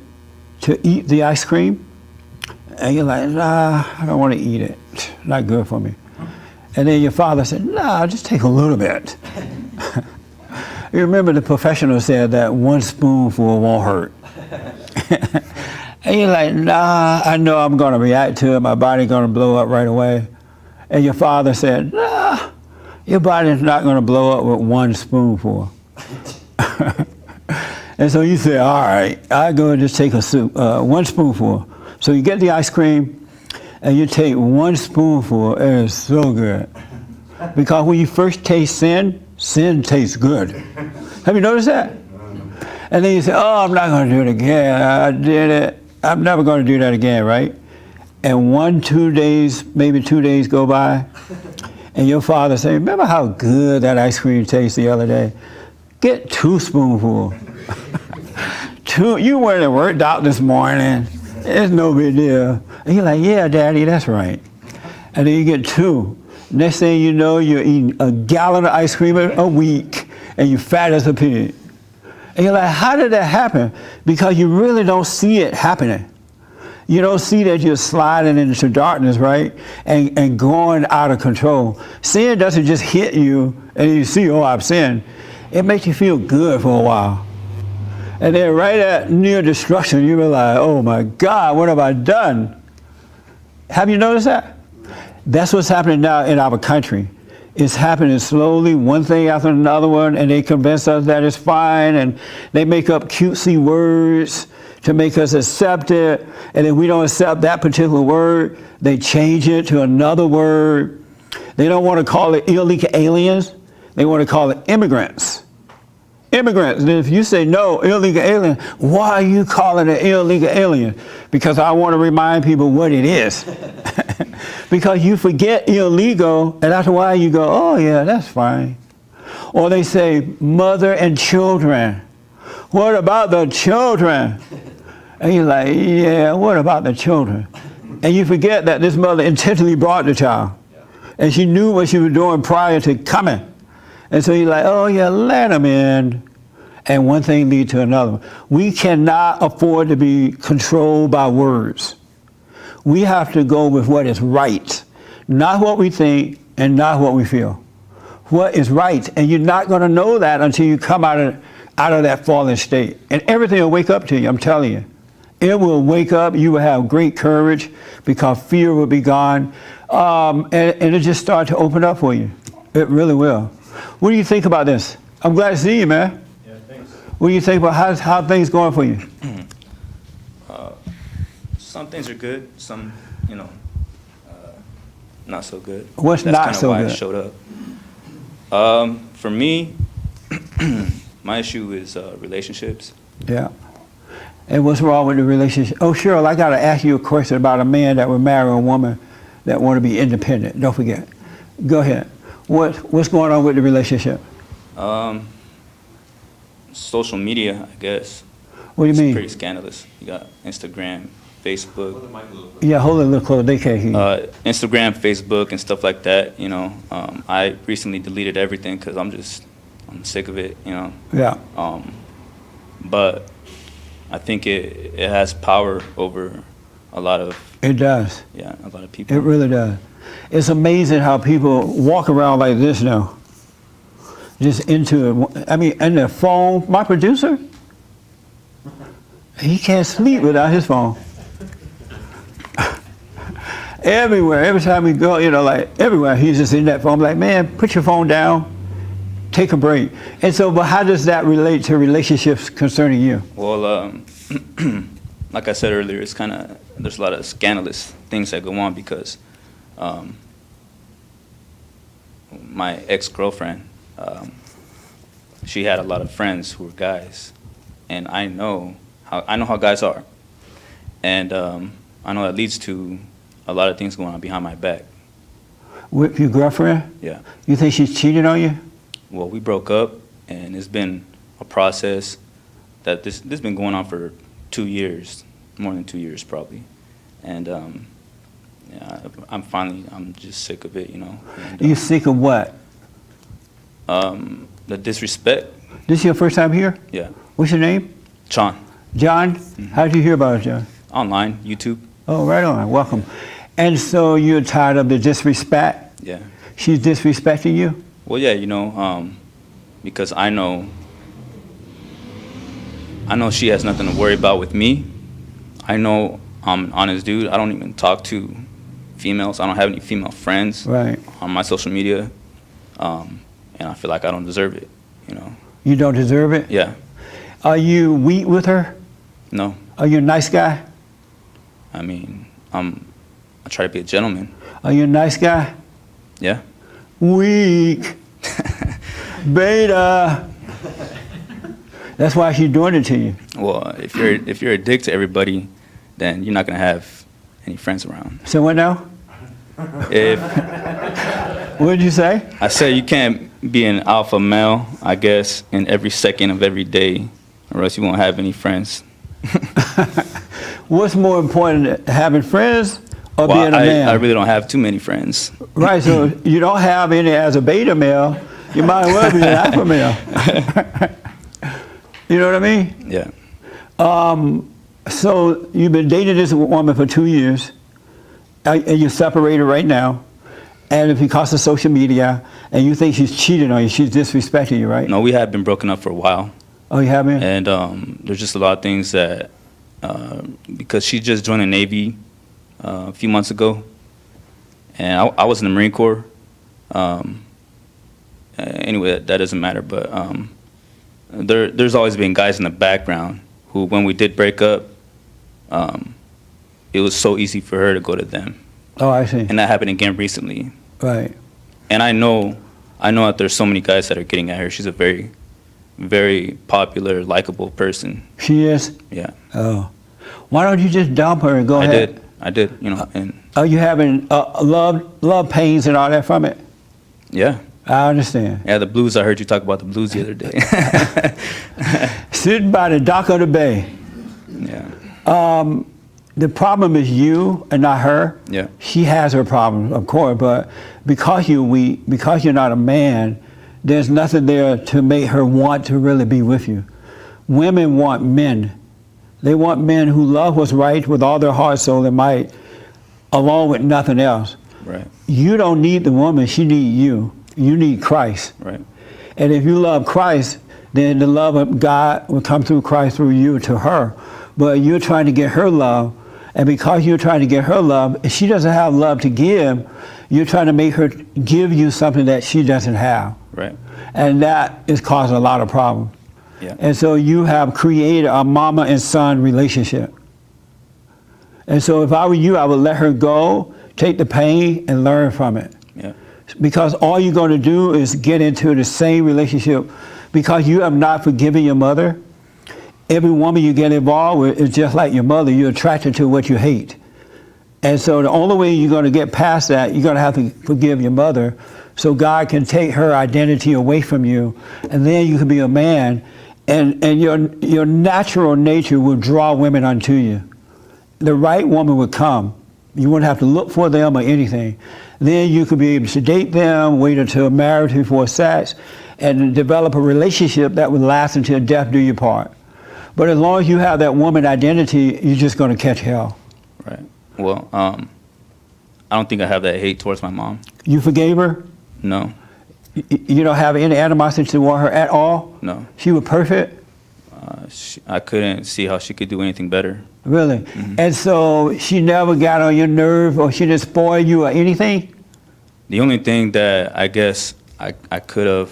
to eat the ice cream, and you're like, nah, I don't want to eat it. Not good for me. And then your father said, nah, just take a little bit. You remember the professional said that one spoonful won't hurt. And you're like, nah, I know I'm going to react to it. My body's going to blow up right away. And your father said, nah, your body's not going to blow up with one spoonful. And so you say, all right, I'll go and just take one spoonful. So you get the ice cream, and you take one spoonful, and it's so good. Because when you first taste sin tastes good. Have you noticed that? And then you say, oh, I'm not going to do it again. I did it. I'm never going to do that again, right? And 2 days, maybe 2 days go by, and your father say, remember how good that ice cream tastes the other day? Get 2 spoonfuls. You went and worked out this morning. It's no big deal. And you're like, yeah, Daddy, that's right. And then you get 2. Next thing you know, you're eating a gallon of ice cream a week, and you're fat as a pig. And you're like, how did that happen? Because you really don't see it happening. You don't see that you're sliding into darkness, right? And going out of control. Sin doesn't just hit you, and you see, oh, I've sinned. It makes you feel good for a while. And then right at near destruction, you realize, oh my God, what have I done? Have you noticed that? That's what's happening now in our country. It's happening slowly, one thing after another one, and they convince us that it's fine, and they make up cutesy words to make us accept it, and if we don't accept that particular word, they change it to another word. They don't want to call it illegal aliens, they want to call it immigrants. Immigrants. And if you say no, illegal alien, why are you calling it illegal alien? Because I want to remind people what it is. Because you forget illegal, and after a while you go, oh yeah, that's fine. Or they say mother and children. What about the children? And you're like, yeah, what about the children? And you forget that this mother intentionally brought the child. And she knew what she was doing prior to coming. And so you're like, oh yeah, let them in. And one thing leads to another. We cannot afford to be controlled by words. We have to go with what is right, not what we think and not what we feel. What is right, and you're not going to know that until you come out of that fallen state. And everything will wake up to you, I'm telling you. It will wake up, you will have great courage because fear will be gone, and it'll just start to open up for you. It really will. What do you think about this? I'm glad to see you, man. Yeah, thanks. What do you think about how things going for you? Some things are good, some, not so good. What's That's not kinda so why good? I showed up. For me, my issue is relationships. Yeah. And what's wrong with the relationship? Oh, Cheryl, I got to ask you a question about a man that would marry a woman that want to be independent. Don't forget. Go ahead. What's going on with the relationship? Social media, I guess. What do you mean? It's pretty scandalous. You got Instagram, Facebook. Yeah, hold it a little closer. They can't hear you. Instagram, Facebook, and stuff like that. I recently deleted everything because I'm sick of it. Yeah. But I think it has power over a lot of. It does. Yeah, a lot of people. It really does. It's amazing how people walk around like this now. Just into it. I mean, and their phone. My producer, he can't sleep without his phone. everywhere. Every time we go, like everywhere, he's just in that phone. I'm like, man, put your phone down, take a break. And so, but how does that relate to relationships concerning you? Well, like I said earlier, it's kind of, there's a lot of scandalous things that go on because my ex-girlfriend, she had a lot of friends who were guys, and I know how guys are, and I know that leads to a lot of things going on behind my back. With your girlfriend? Yeah. You think she's cheating on you? Well, we broke up, and it's been a process that this been going on for 2 years, more than 2 years probably, and yeah, I'm just sick of it, And, You sick of what? the disrespect. This is your first time here? Yeah. What's your name? John. John? How did you hear about it, John? Online, YouTube. Oh, right on. Welcome. And so you're tired of the disrespect? Yeah. She's disrespecting you? Well, yeah, because I know she has nothing to worry about with me. I know I'm an honest dude. I don't even talk to females. I don't have any female friends on my social media, and I feel like I don't deserve it. You don't deserve it? Yeah. Are you weak with her? No. Are you a nice guy? I mean, I try to be a gentleman. Are you a nice guy? Yeah. Weak. Beta. That's why she's doing it to you. Well, if you're a dick to everybody, then you're not gonna have any friends around. So what now? What did you say? I said you can't be an alpha male, I guess, in every second of every day, or else you won't have any friends. What's more important, having friends or being a man? I really don't have too many friends. Right, so you don't have any as a beta male, you might as well be an alpha male. You know what I mean? Yeah. So you've been dating this woman for 2 years, and you're separated right now, and because of social media, and you think she's cheating on you, she's disrespecting you, right? No, we have been broken up for a while. Oh, you have been? And there's just a lot of things that, because she just joined the Navy a few months ago, and I was in the Marine Corps. Anyway, that doesn't matter, but there's always been guys in the background who, when we did break up, it was so easy for her to go to them. Oh, I see. And that happened again recently. Right. And I know that there's so many guys that are getting at her. She's a very, very popular, likable person. She is? Yeah. Oh. Why don't you just dump her and go ahead? I did, and... Are you having love pains and all that from it? Yeah. I understand. Yeah, the blues, I heard you talk about the blues the other day. Sitting by the dock of the bay. Yeah. The problem is you and not her. Yeah. She has her problems, of course, but because you're weak, because you're not a man, there's nothing there to make her want to really be with you. Women want men. They want men who love what's right with all their heart, soul, and might, along with nothing else. Right. You don't need the woman, she needs you. You need Christ. Right. And if you love Christ, then the love of God will come through Christ through you to her. But you're trying to get her love, and because you're trying to get her love, if she doesn't have love to give, you're trying to make her give you something that she doesn't have. Right. And that is causing a lot of problems. Yeah. And so you have created a mama and son relationship. And so if I were you, I would let her go, take the pain, and learn from it. Yeah. Because all you're going to do is get into the same relationship. Because you have not forgiven your mother, every woman you get involved with is just like your mother. You're attracted to what you hate. And so the only way you're going to get past that, you're going to have to forgive your mother so God can take her identity away from you. And then you can be a man. And your natural nature will draw women unto you. The right woman will come. You wouldn't have to look for them or anything. Then you could be able to date them, wait until marriage before sex, and develop a relationship that would last until death do you part. But as long as you have that woman identity, you're just going to catch hell. Right. Well, I don't think I have that hate towards my mom. You forgave her? No. You don't have any animosity toward her at all? No. She was perfect? I couldn't see how she could do anything better. Really? And so she never got on your nerve, or she didn't spoil you or anything? The only thing that I guess I could have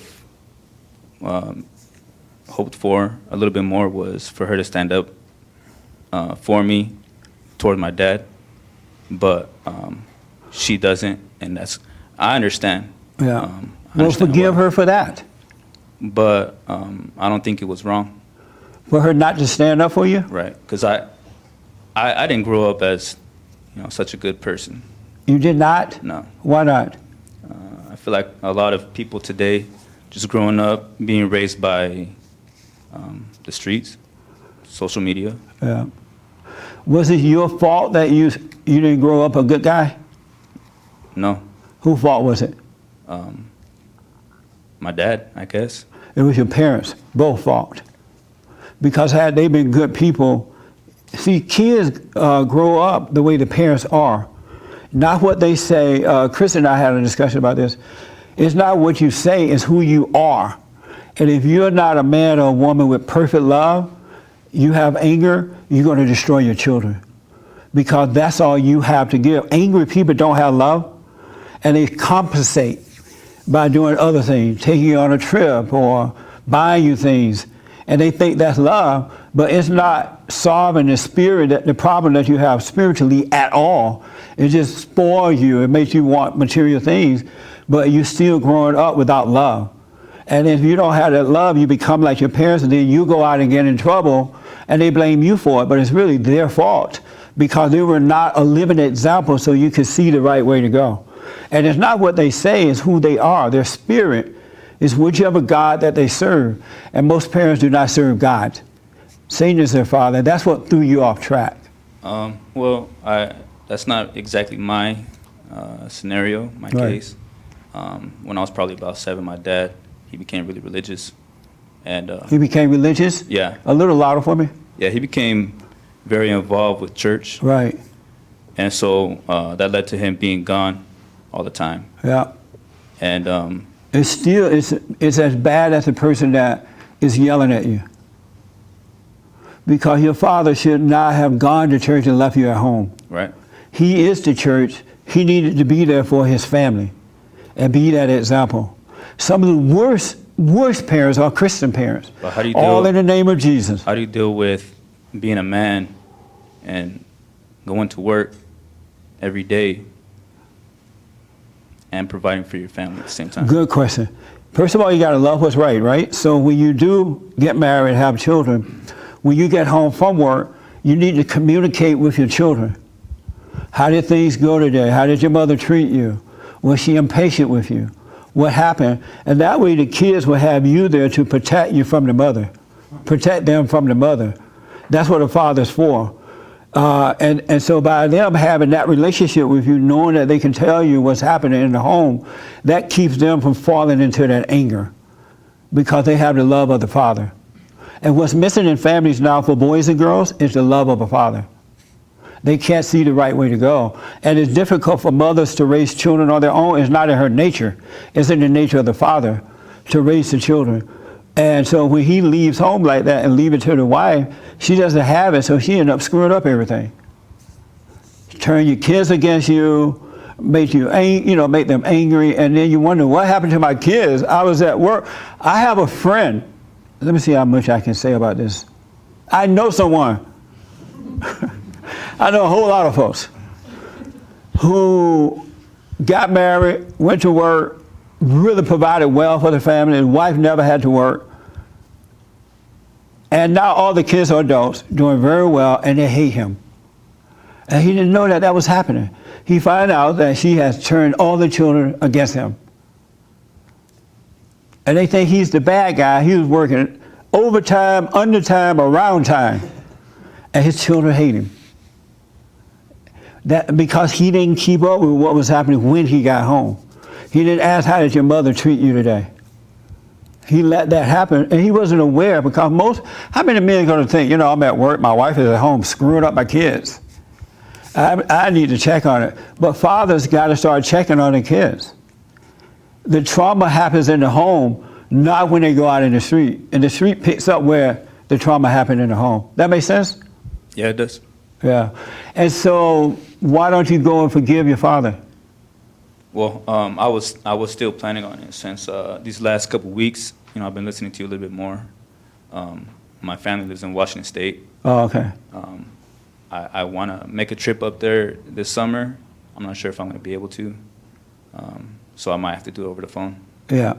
hoped for a little bit more was for her to stand up for me toward my dad, but she doesn't, and I understand. Yeah. I Well, understand forgive why. her for that. But I don't think it was wrong. For her not to stand up for you? Right, because I didn't grow up as, such a good person. You did not? No. Why not? I feel like a lot of people today, just growing up, being raised by the streets, social media. Yeah. Was it your fault that you didn't grow up a good guy? No. Whose fault was it? My dad, I guess. It was your parents, both fault. Because had they been good people, see, kids grow up the way the parents are, not what they say. Chris and I had a discussion about this. It's not what you say, it's who you are. And if you're not a man or a woman with perfect love, you have anger, you're going to destroy your children. Because that's all you have to give. Angry people don't have love, and they compensate by doing other things, taking you on a trip or buying you things. And they think that's love, but it's not solving the problem that you have spiritually at all. It just spoils you. It makes you want material things, but you're still growing up without love. And if you don't have that love, you become like your parents, and then you go out and get in trouble, and they blame you for it, but it's really their fault because they were not a living example so you could see the right way to go. And it's not what they say, it's who they are. Their spirit is whichever God that they serve. And most parents do not serve God. Satan is their father. That's what threw you off track. Well, that's not exactly my scenario, my case. When I was probably about 7, my dad, he became really religious. And he became religious? Yeah. A little louder for me. Yeah, he became very involved with church. Right. And so that led to him being gone all the time. Yeah. And it's as bad as the person that is yelling at you. Because your father should not have gone to church and left you at home. Right. He is the church. He needed to be there for his family and be that example. Some of the worst parents are Christian parents. But how do you all in the name of Jesus. How do you deal with being a man and going to work every day and providing for your family at the same time? Good question. First of all, you got to love what's right, right? So when you do get married and have children, when you get home from work, you need to communicate with your children. How did things go today? How did your mother treat you? Was she impatient with you? What happened? And that way the kids will have you there to protect you from the mother. Protect them from the mother. That's what a father's for. And so by them having that relationship with you, knowing that they can tell you what's happening in the home, that keeps them from falling into that anger because they have the love of the father. And what's missing in families now for boys and girls is the love of a father. They can't see the right way to go. And it's difficult for mothers to raise children on their own. It's not in her nature. It's in the nature of the father to raise the children. And so when he leaves home like that and leave it to the wife, she doesn't have it, so she ends up screwing up everything. Turn your kids against you, make them angry, and then you wonder, what happened to my kids? I was at work. I have a friend. Let me see how much I can say about this. I know someone. I know a whole lot of folks who got married, went to work, really provided well for the family. The wife never had to work. And now all the kids are adults, doing very well, and they hate him. And he didn't know that that was happening. He found out that she has turned all the children against him. And they think he's the bad guy. He was working overtime, undertime, around time. And his children hate him. That because he didn't keep up with what was happening when he got home. He didn't ask, how did your mother treat you today? He let that happen, and he wasn't aware because how many men are going to think, I'm at work, my wife is at home screwing up my kids. I need to check on it. But fathers got to start checking on their kids. The trauma happens in the home, not when they go out in the street. And the street picks up where the trauma happened in the home. That makes sense? Yeah, it does. Yeah. And so why don't you go and forgive your father? Well, I was still planning on it since these last couple weeks. You know, I've been listening to you a little bit more. My family lives in Washington State. Oh, okay. I want to make a trip up there this summer. I'm not sure if I'm going to be able to. So I might have to do it over the phone. Yeah.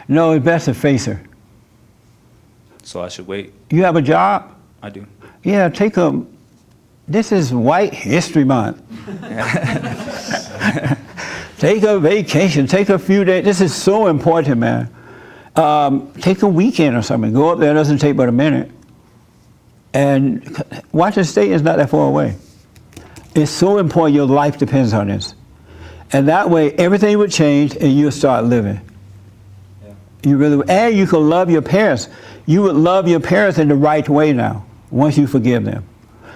No, it's best to face her. So I should wait. You have a job? I do. Yeah, this is White History Month. Take a vacation, take a few days. This is so important, man. Take a weekend or something. Go up there, it doesn't take but a minute. And Washington State is not that far away. It's so important, your life depends on this. And that way, everything would change and you'll start living. Yeah. You really would. And you can love your parents. You would love your parents in the right way now, once you forgive them.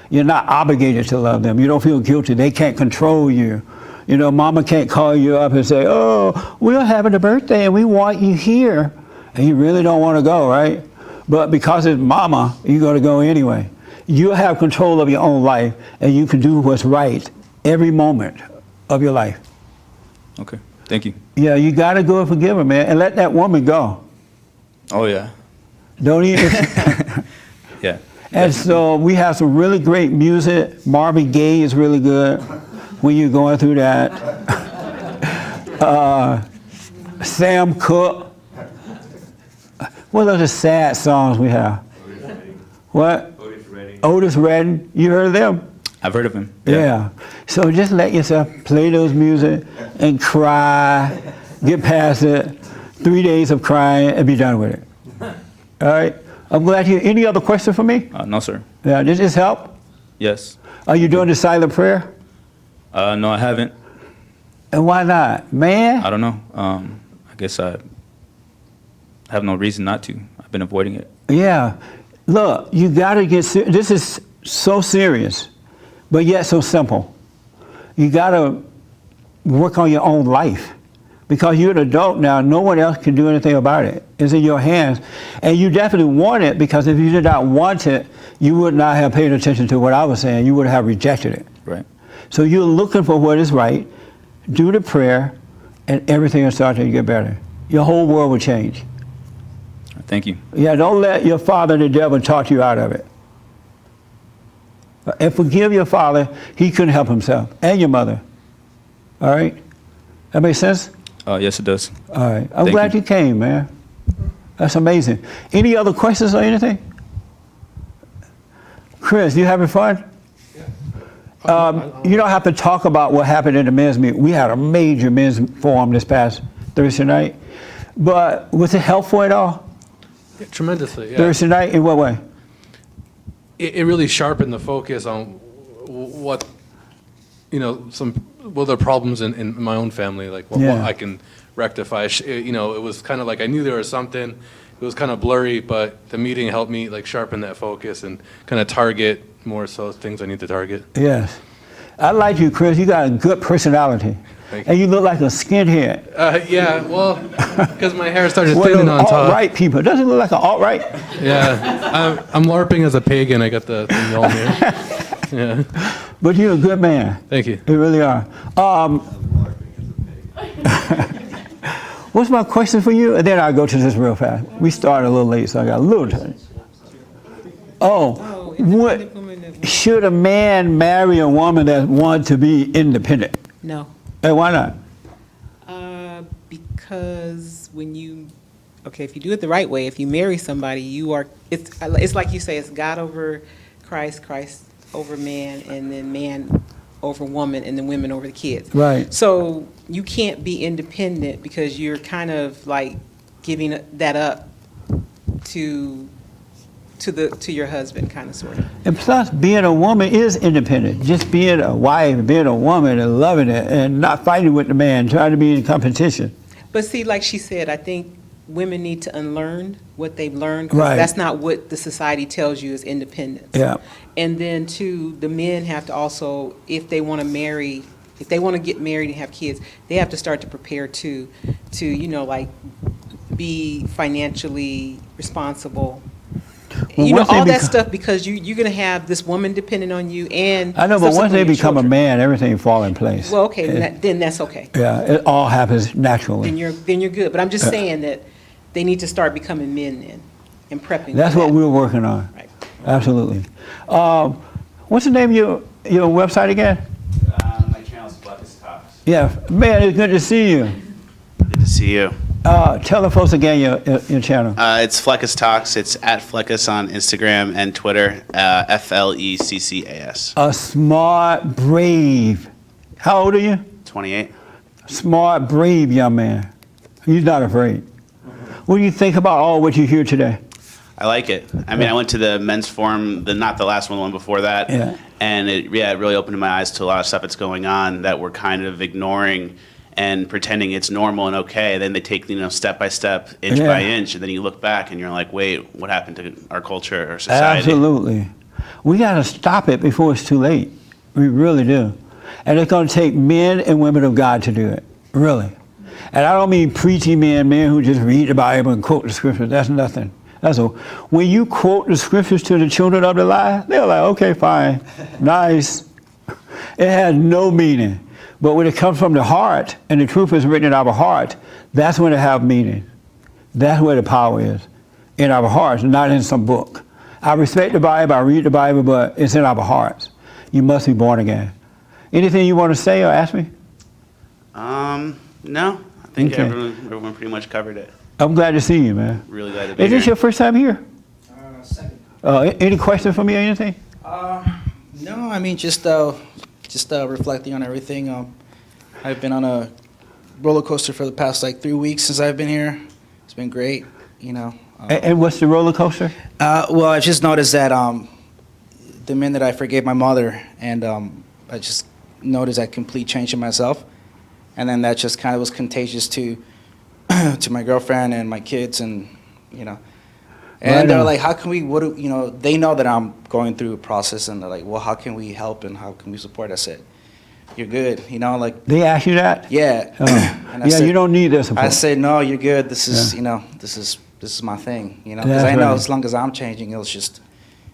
You're not obligated to love them. You don't feel guilty. They can't control you. You know, mama can't call you up and say, oh, we're having a birthday and we want you here. And you really don't want to go, right? But because it's mama, you're going to go anyway. You have control of your own life and you can do what's right every moment of your life. Okay, thank you. Yeah, you got to go and forgive her, man, and let that woman go. Oh, yeah. Don't even. Yeah. And so we have some really great music. Marvin Gaye is really good when you're going through that. Sam Cooke. What are the sad songs we have? What? Otis Redding. You heard of them? I've heard of him. Yeah. So just let yourself play those music and cry, get past it, 3 days of crying and be done with it. All right? I'm glad you. Any other question for me? No, sir. Yeah, did this help? Yes. Are you doing the silent prayer? No, I haven't. And why not? Man? I don't know. I guess I have no reason not to. I've been avoiding it. Yeah. Look, you got to get serious. This is so serious, but yet so simple. You got to work on your own life. Because you're an adult now, no one else can do anything about it. It's in your hands. And you definitely want it, because if you did not want it, you would not have paid attention to what I was saying. You would have rejected it. Right. So you're looking for what is right, do the prayer, and everything will start to get better. Your whole world will change. Thank you. Yeah, don't let your father, the devil, talk you out of it. And forgive your father. He couldn't help himself. And your mother. All right? That makes sense? Yes, it does. All right. I'm glad you came, man. That's amazing. Any other questions or anything? Chris, you having fun? Yeah. You don't have to talk about what happened in the men's meeting. We had a major men's forum this past Thursday night. But was it helpful at all? Yeah, tremendously, yeah. Thursday night, in what way? It really sharpened the focus on what, you know, the problems in my own family, like what I can rectify. You know, it was kind of like I knew there was something. It was kind of blurry, but the meeting helped me like sharpen that focus and kind of target more so things I need to target. Yes. I like you, Chris. You got a good personality. And you look like a skinhead. Yeah, well, because my hair started thinning on top. Alt-right people. Doesn't it look like an alt-right? Yeah, I'm LARPing as a pagan. I got the thing on here. Yeah. But you're a good man. Thank you. You really are. What's my question for you? And then I'll go to this real fast. We started a little late, so I got a little time. Should a man marry a woman that wants to be independent? No. And why not? Because when if you do it the right way, if you marry somebody, it's like you say, it's God over Christ, Christ over man, and then man over woman, and then women over the kids. Right. So you can't be independent because you're kind of like giving that up to your husband, kind of, sort of. And plus, being a woman is independent. Just being a wife, being a woman, and loving it, and not fighting with the man, trying to be in competition. But see, like she said, I think women need to unlearn what they've learned, 'cause Right. that's not what the society tells you is independence. Yeah. And then, too, the men have to also, if they want to get married and have kids, they have to start to prepare to be financially responsible. you know, once they all that become- stuff, because you're going to have this woman depending on you and. I know, but once they subsequently your become a children. man, everything fall in place. Well, okay, then that's okay. Yeah, it all happens naturally. Then you're good. But I'm just saying that they need to start becoming men then and prepping. That's for what that. we're working on. Right. Absolutely. What's the name of your website again? My channel's Fleckus Talks. Yeah, man, it's good to see you. Good to see you. Tell the folks again your channel. It's Fleckus Talks. It's at Fleckus on Instagram and Twitter. FLECCAS. A smart, brave. How old are you? 28. Smart, brave young man. He's not afraid. What do you think about all what you hear today? I like it. I mean, I went to the men's forum, not the last one, the one before that. Yeah. And it really opened my eyes to a lot of stuff that's going on that we're kind of ignoring and pretending it's normal and okay. Then they take, step by step, inch by inch, and then you look back and you're like, wait, what happened to our culture or society? Absolutely. We got to stop it before it's too late. We really do. And it's going to take men and women of God to do it, really. And I don't mean preachy men who just read the Bible and quote the scriptures. That's nothing. When you quote the scriptures to the children of the lie, they're like, okay, fine, nice. It has no meaning. But when it comes from the heart, and the truth is written in our heart, that's when it has meaning. That's where the power is, in our hearts, not in some book. I respect the Bible, I read the Bible, but it's in our hearts. You must be born again. Anything you want to say or ask me? No. I think Okay. everyone pretty much covered it. I'm glad to see you, man. Really glad to be Is this here. your first time here? Second. Any questions for me or anything? No, I mean, just reflecting on everything. I've been on a roller coaster for the past 3 weeks since I've been here. It's been great, And what's the roller coaster? Well, I've just noticed that the minute I forgave my mother, and I just noticed that complete change in myself, and then that just kind of was contagious to my girlfriend and my kids, and and Right they're on. like, how can we? They know that I'm going through a process, and they're like, well, how can we help and how can we support? I said, you're good, They ask you that? yeah. Oh. And I Yeah, said- you don't need their support. I said, no, you're good. This is, this is my thing, because That's I know right. as long as I'm changing, it'll just,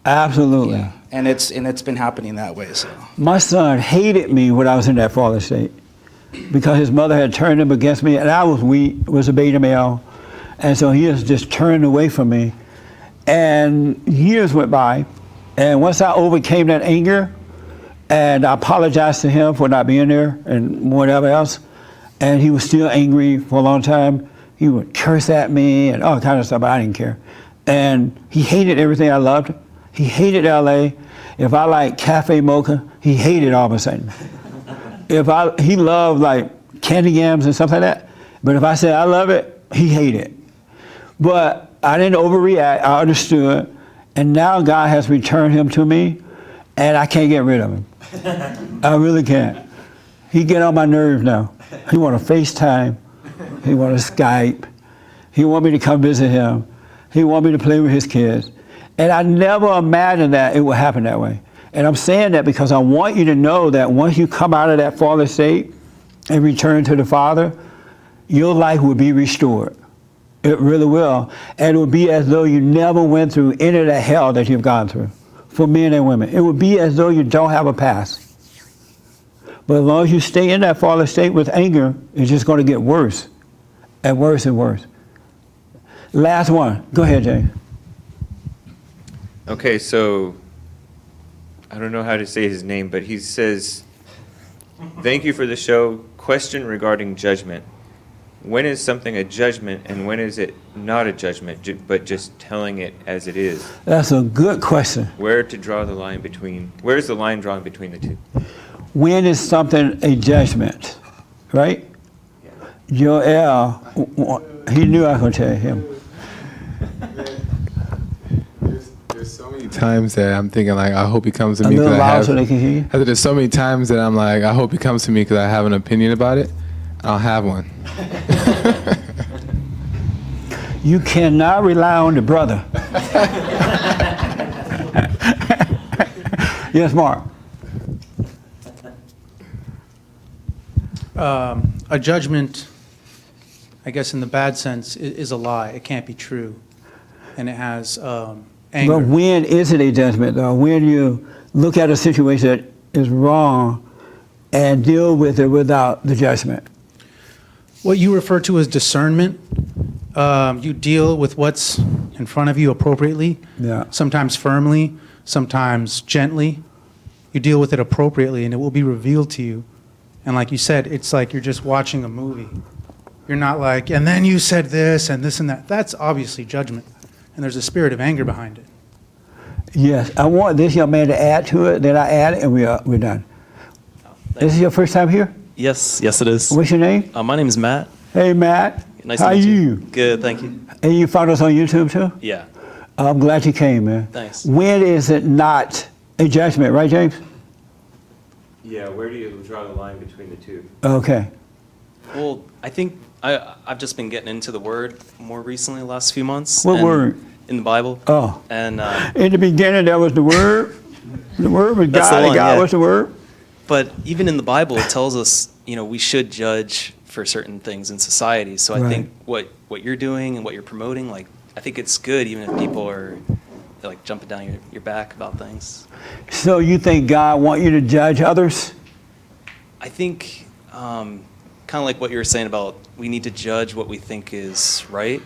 Absolutely. and it's been happening that way. So My son hated me when I was in that father state because his mother had turned him against me, and I was weak, was a beta male, and so he was just turned away from me. And years went by, and once I overcame that anger, and I apologized to him for not being there and whatever else, and he was still angry for a long time. He would curse at me and all kind of stuff, but I didn't care. And he hated everything I loved. He hated LA. If I liked cafe mocha, he hated all of a sudden. He loved candy yams and stuff like that. But if I said I love it, he hated it. But I didn't overreact. I understood. And now God has returned him to me, and I can't get rid of him. I really can't. He get on my nerves now. He want to FaceTime. He want to Skype. He want me to come visit him. He want me to play with his kids. And I never imagined that it would happen that way. And I'm saying that because I want you to know that once you come out of that father state and return to the Father, your life will be restored. It really will. And it will be as though you never went through any of the hell that you've gone through, for men and women. It would be as though you don't have a past. But as long as you stay in that father state with anger, it's just going to get worse and worse and worse. Last one. Go ahead, Jay. Okay, so I don't know how to say his name, but he says, thank you for the show. Question regarding judgment. When is something a judgment and when is it not a judgment, but just telling it as it is? That's a good question. Where's the line drawn between the two? When is something a judgment, right? Joel, he knew I was going to tell him. There's so many times that I'm thinking I hope he comes to A me little because I loud have. so they can hear you. I said, there's so many times that I'm I hope he comes to me because I have an opinion about it. I don't have one. You cannot rely on the brother. Yes, Mark. A judgment, I guess in the bad sense, is a lie. It can't be true. And it has anger. But when is it a judgment, though? When you look at a situation that is wrong and deal with it without the judgment. What you refer to as discernment, you deal with what's in front of you appropriately, Yeah. sometimes firmly, sometimes gently. You deal with it appropriately, and it will be revealed to you. And like you said, it's like you're just watching a movie. You're not like, and then you said this and this and that. That's obviously judgment, and there's a spirit of anger behind it. Yes, I want this young man to add to it, then I add it, and we're done. This is your first time here? Yes, yes it is. What's your name? My name is Matt. Hey, Matt. Nice How to meet you? Good, thank you. And you found us on YouTube, too? Yeah. I'm glad you came, man. Thanks. When is it not a judgment, right, James? Yeah, where do you draw the line between the two? Okay. Well, I think I've just been getting into the Word more recently, the last few months. What and- word? In the Bible. Oh. And In the beginning, there was the Word. The Word was That's the God, and one, God yeah. was the Word. But even in the Bible, it tells us, we should judge for certain things in society. So I Right. think what you're doing and what you're promoting, like, I think it's good even if people are like jumping down your back about things. So you think God want you to judge others? I think kind of like what you were saying about we need to judge what we think is right.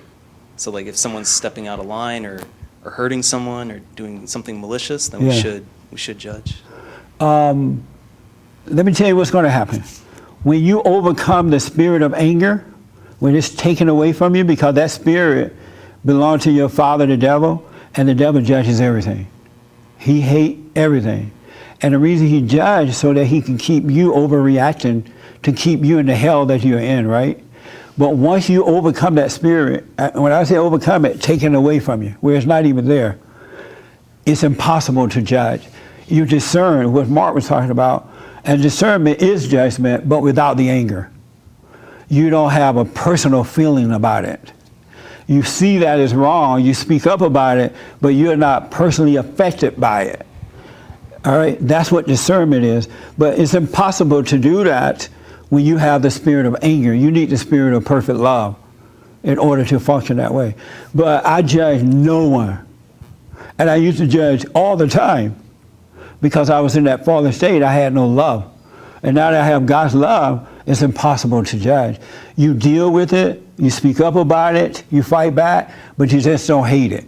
So like if someone's stepping out of line or hurting someone or doing something malicious, then Yeah. we should judge. Let me tell you what's going to happen. When you overcome the spirit of anger, when it's taken away from you, because that spirit belongs to your father, the devil, and the devil judges everything. He hates everything. And the reason he judges so that he can keep you overreacting, to keep you in the hell that you're in, right? But once you overcome that spirit, when I say overcome it, taken away from you, where it's not even there, it's impossible to judge. You discern what Mark was talking about, and discernment is judgment, but without the anger. You don't have a personal feeling about it. You see that as wrong, you speak up about it, but you're not personally affected by it. All right, that's what discernment is. But it's impossible to do that when you have the spirit of anger. You need the spirit of perfect love in order to function that way. But I judge no one. And I used to judge all the time because I was in that fallen state. I had no love. And now that I have God's love, it's impossible to judge. You deal with it, you speak up about it, you fight back, but you just don't hate it.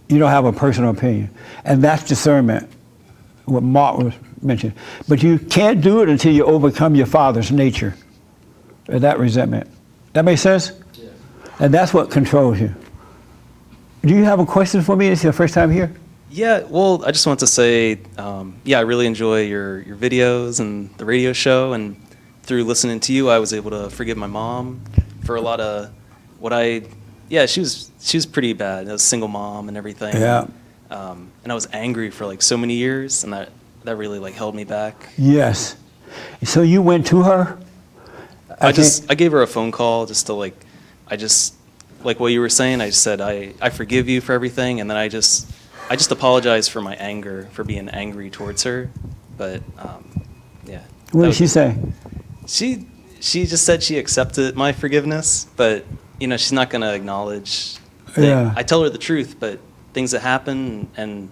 You don't have a personal opinion. And that's discernment, what Mark was mentioning. But you can't do it until you overcome your father's nature, or that resentment. That make sense? Yeah. And that's what controls you. Do you have a question for me? It's your first time here? Yeah, well, I just want to say, I really enjoy your videos and the radio show, and through listening to you, I was able to forgive my mom for a lot of she was pretty bad. I was a single mom and everything. Yeah. And I was angry for like so many years, and that really like held me back. Yes. So you went to her? I gave her a phone call just to like what you were saying. I just said I forgive you for everything, and then I just apologized for my anger, for being angry towards her. But yeah. What did she say? She just said she accepted my forgiveness, but she's not going to acknowledge that. Yeah. I tell her the truth, but things that happen, and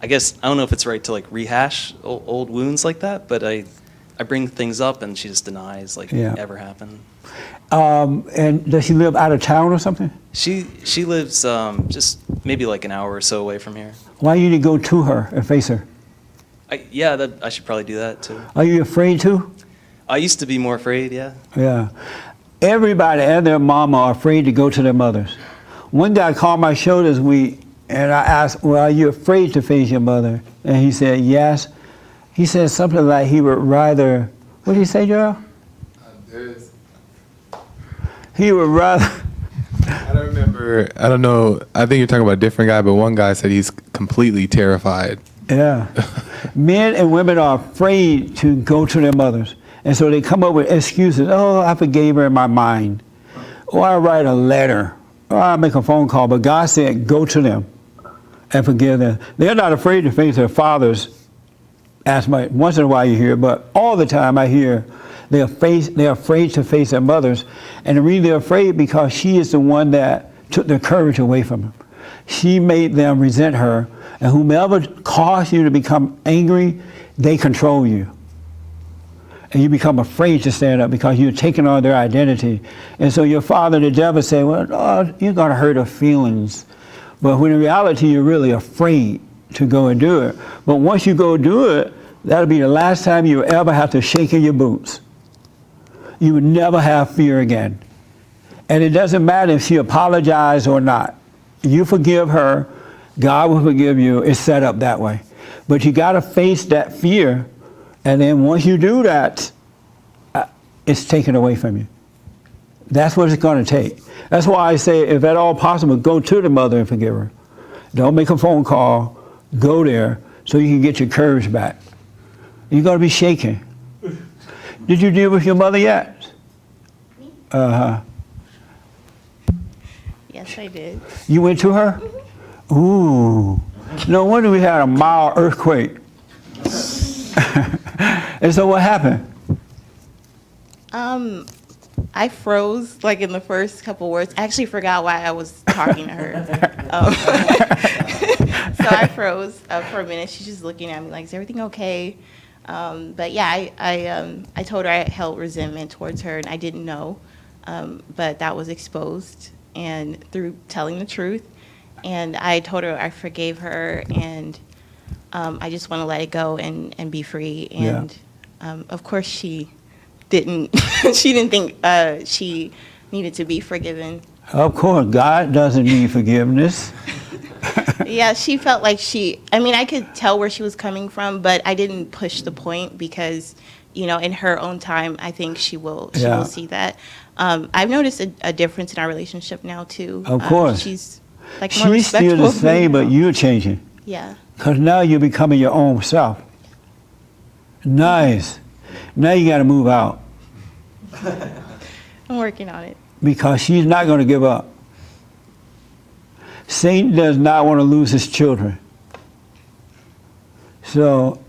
I guess I don't know if it's right to like rehash old wounds like that, but I bring things up and she just denies like it ever happened. And does she live out of town or something? She lives just maybe like an hour or so away from here. Why you need to go to her and face her? I should probably do that too. Are you afraid to? I used to be more afraid, yeah. Yeah. Everybody and their mama are afraid to go to their mothers. One guy called my show this week, and I asked, well, are you afraid to face your mother? And he said, yes. He said something like he would rather, what did he say, Joel? He would rather... I don't remember, I don't know, I think you're talking about a different guy, but one guy said he's completely terrified. Yeah. Men and women are afraid to go to their mothers. And so they come up with excuses. Oh, I forgave her in my mind. Or I write a letter. Or I make a phone call. But God said, go to them and forgive them. They're not afraid to face their fathers as much. Once in a while you hear, but all the time I hear they're afraid to face their mothers. And the reason they're afraid because she is the one that took their courage away from them. She made them resent her, and whomever caused you to become angry, they control you. And you become afraid to stand up because you're taking on their identity. And so your father, the devil, say, well, oh, you're going to hurt her feelings. But when in reality, you're really afraid to go and do it. But once you go do it, that'll be the last time you ever have to shake in your boots. You would never have fear again. And it doesn't matter if she apologized or not. You forgive her, God will forgive you. It's set up that way. But you got to face that fear. And then once you do that, it's taken away from you. That's what it's going to take. That's why I say, if at all possible, go to the mother and forgive her. Don't make a phone call. Go there so you can get your courage back. You're going to be shaking. Did you deal with your mother yet? Uh-huh. Yes, I did. You went to her? Mm-hmm. Ooh. No wonder we had a mild earthquake. And so what happened? I froze like in the first couple words. I actually forgot why I was talking to her. So I froze for a minute. She's just looking at me like, is everything okay? But yeah, I told her I held resentment towards her and I didn't know. But that was exposed and through telling the truth. And I told her I forgave her and I just want to let it go and be free. And of course she didn't think she needed to be forgiven. Of course, God doesn't need forgiveness. Yeah, she felt like I could tell where she was coming from, but I didn't push the point because, in her own time, I think she will see that. I've noticed a difference in our relationship now too. Of course. She's like more She's still the same, but you're changing. Yeah. Because now you're becoming your own self. Nice. Now you got to move out. I'm working on it. Because she's not going to give up. Satan does not want to lose his children. So,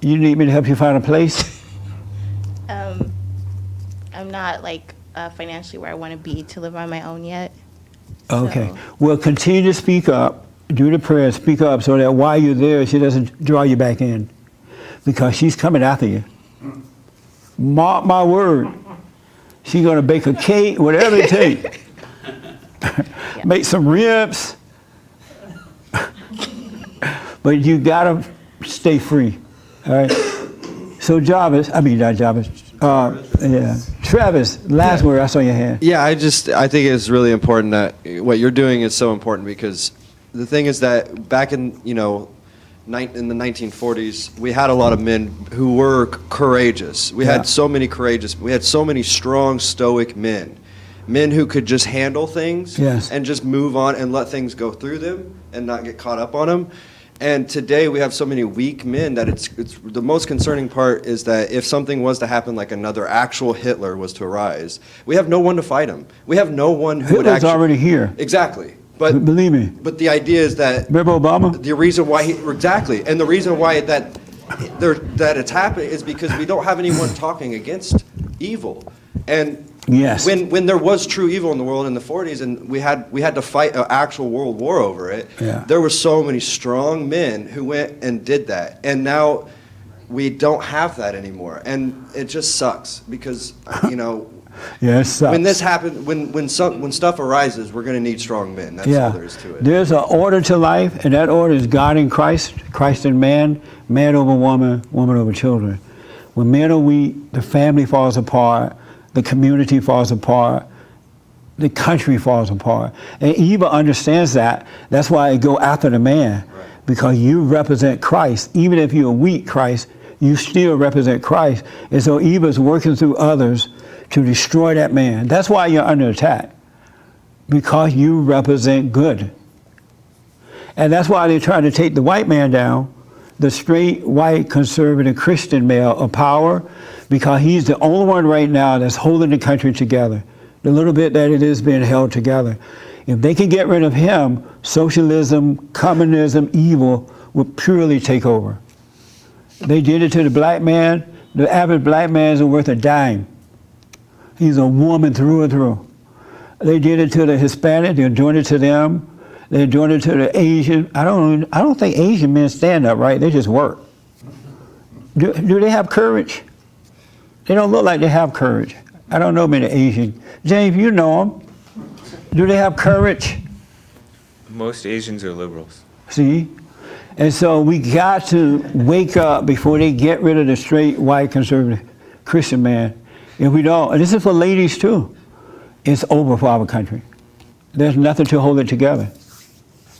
you need me to help you find a place? I'm not financially where I want to be to live on my own yet. Okay. So. Well, continue to speak up. Do the prayer, speak up so that while you're there, she doesn't draw you back in. Because she's coming after you. Mark my word. She's going to bake a cake, whatever it takes. Make some ribs. But you got to stay free. All right? So Travis, last word, I saw your hand. Yeah, I think it's really important that what you're doing is so important because the thing is that back in, in the 1940s, we had a lot of men who were courageous. We had so many strong, stoic men who could just handle things and just move on and let things go through them and not get caught up on them. And today we have so many weak men that it's the most concerning part is that if something was to happen, like another actual Hitler was to arise, we have no one to fight him. We have no one who would Hitler's actually... already here. Exactly. But believe me. But the idea is that... Remember Obama? The reason why and the reason why that it's happening is because we don't have anyone talking against evil. And when there was true evil in the world in the 40s and we had to fight an actual world war over it, there were so many strong men who went and did that. And now we don't have that anymore. And it just sucks because, Yeah, it sucks. when this happens, when stuff arises, we're going to need strong men. That's all there is to it. There's an order to life, and that order is God in Christ, Christ in man, man over woman, woman over children. When men are weak, the family falls apart, the community falls apart, the country falls apart. And Eva understands that. That's why I go after the man, because you represent Christ. Even if you're weak, Christ, you still represent Christ. And so Eva's working through others to destroy that man. That's why you're under attack, because you represent good. And that's why they're trying to take the white man down, the straight, white, conservative, Christian male of power, because he's the only one right now that's holding the country together, the little bit that it is being held together. If they can get rid of him, socialism, communism, evil will purely take over. They did it to the black man. The average black man isn't worth a dime. He's a woman through and through. They did it to the Hispanic. They're doing it to them. They're doing it to the Asian. I don't think Asian men stand up, right? They just work. Do they have courage? They don't look like they have courage. I don't know many Asian. James, you know them. Do they have courage? Most Asians are liberals. See? And so we got to wake up before they get rid of the straight, white, conservative Christian man. If we don't, and this is for ladies too, it's over for our country. There's nothing to hold it together.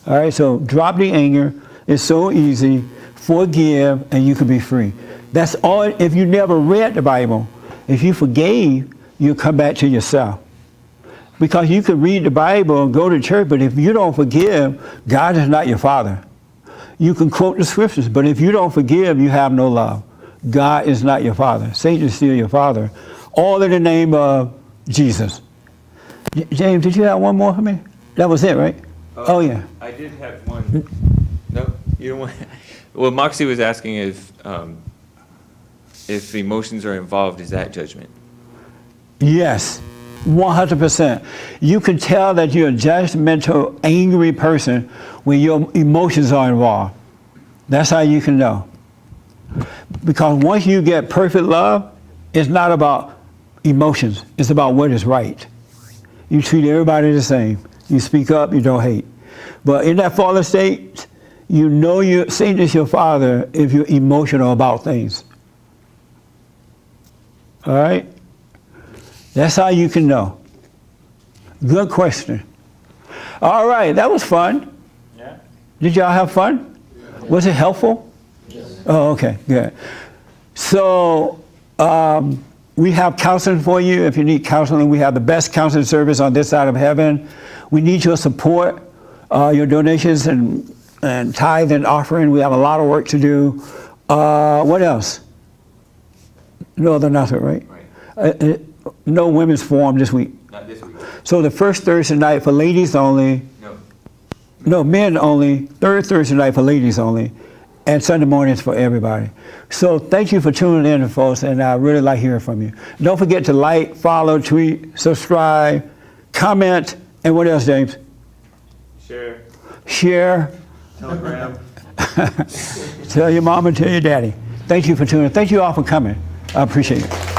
All right, so drop the anger. It's so easy. Forgive, and you can be free. That's all. If you never read the Bible, if you forgave, you'll come back to yourself. Because you can read the Bible and go to church, but if you don't forgive, God is not your father. You can quote the scriptures, but if you don't forgive, you have no love. God is not your father. Satan is still your father. All in the name of Jesus. James, did you have one more for me? That was it, right? Oh, yeah. I did have one. No, you don't want. Well, Moxie was asking if emotions are involved, is that judgment? Yes, 100%. You can tell that you're a judgmental, angry person when your emotions are involved. That's how you can know. Because once you get perfect love, it's not about emotions. It's about what is right. You treat everybody the same. You speak up, you don't hate. But in that fallen state, you know Satan is your father if you're emotional about things. All right? That's how you can know. Good question. All right, that was fun. Yeah. Did y'all have fun? Yeah. Was it helpful? Yes. Oh, okay, good. So we have counseling for you. If you need counseling, we have the best counseling service on this side of heaven. We need your support, your donations and tithe and offering. We have a lot of work to do. What else? No other nothing, right? No women's forum this week. Not this week. So the first Thursday night for ladies only. No, men only. Third Thursday night for ladies only. And Sunday mornings for everybody. So thank you for tuning in, folks, and I really like hearing from you. Don't forget to like, follow, tweet, subscribe, comment, and what else, James? Share. Telegram. Tell your mom and tell your daddy. Thank you for tuning in. Thank you all for coming. I appreciate it.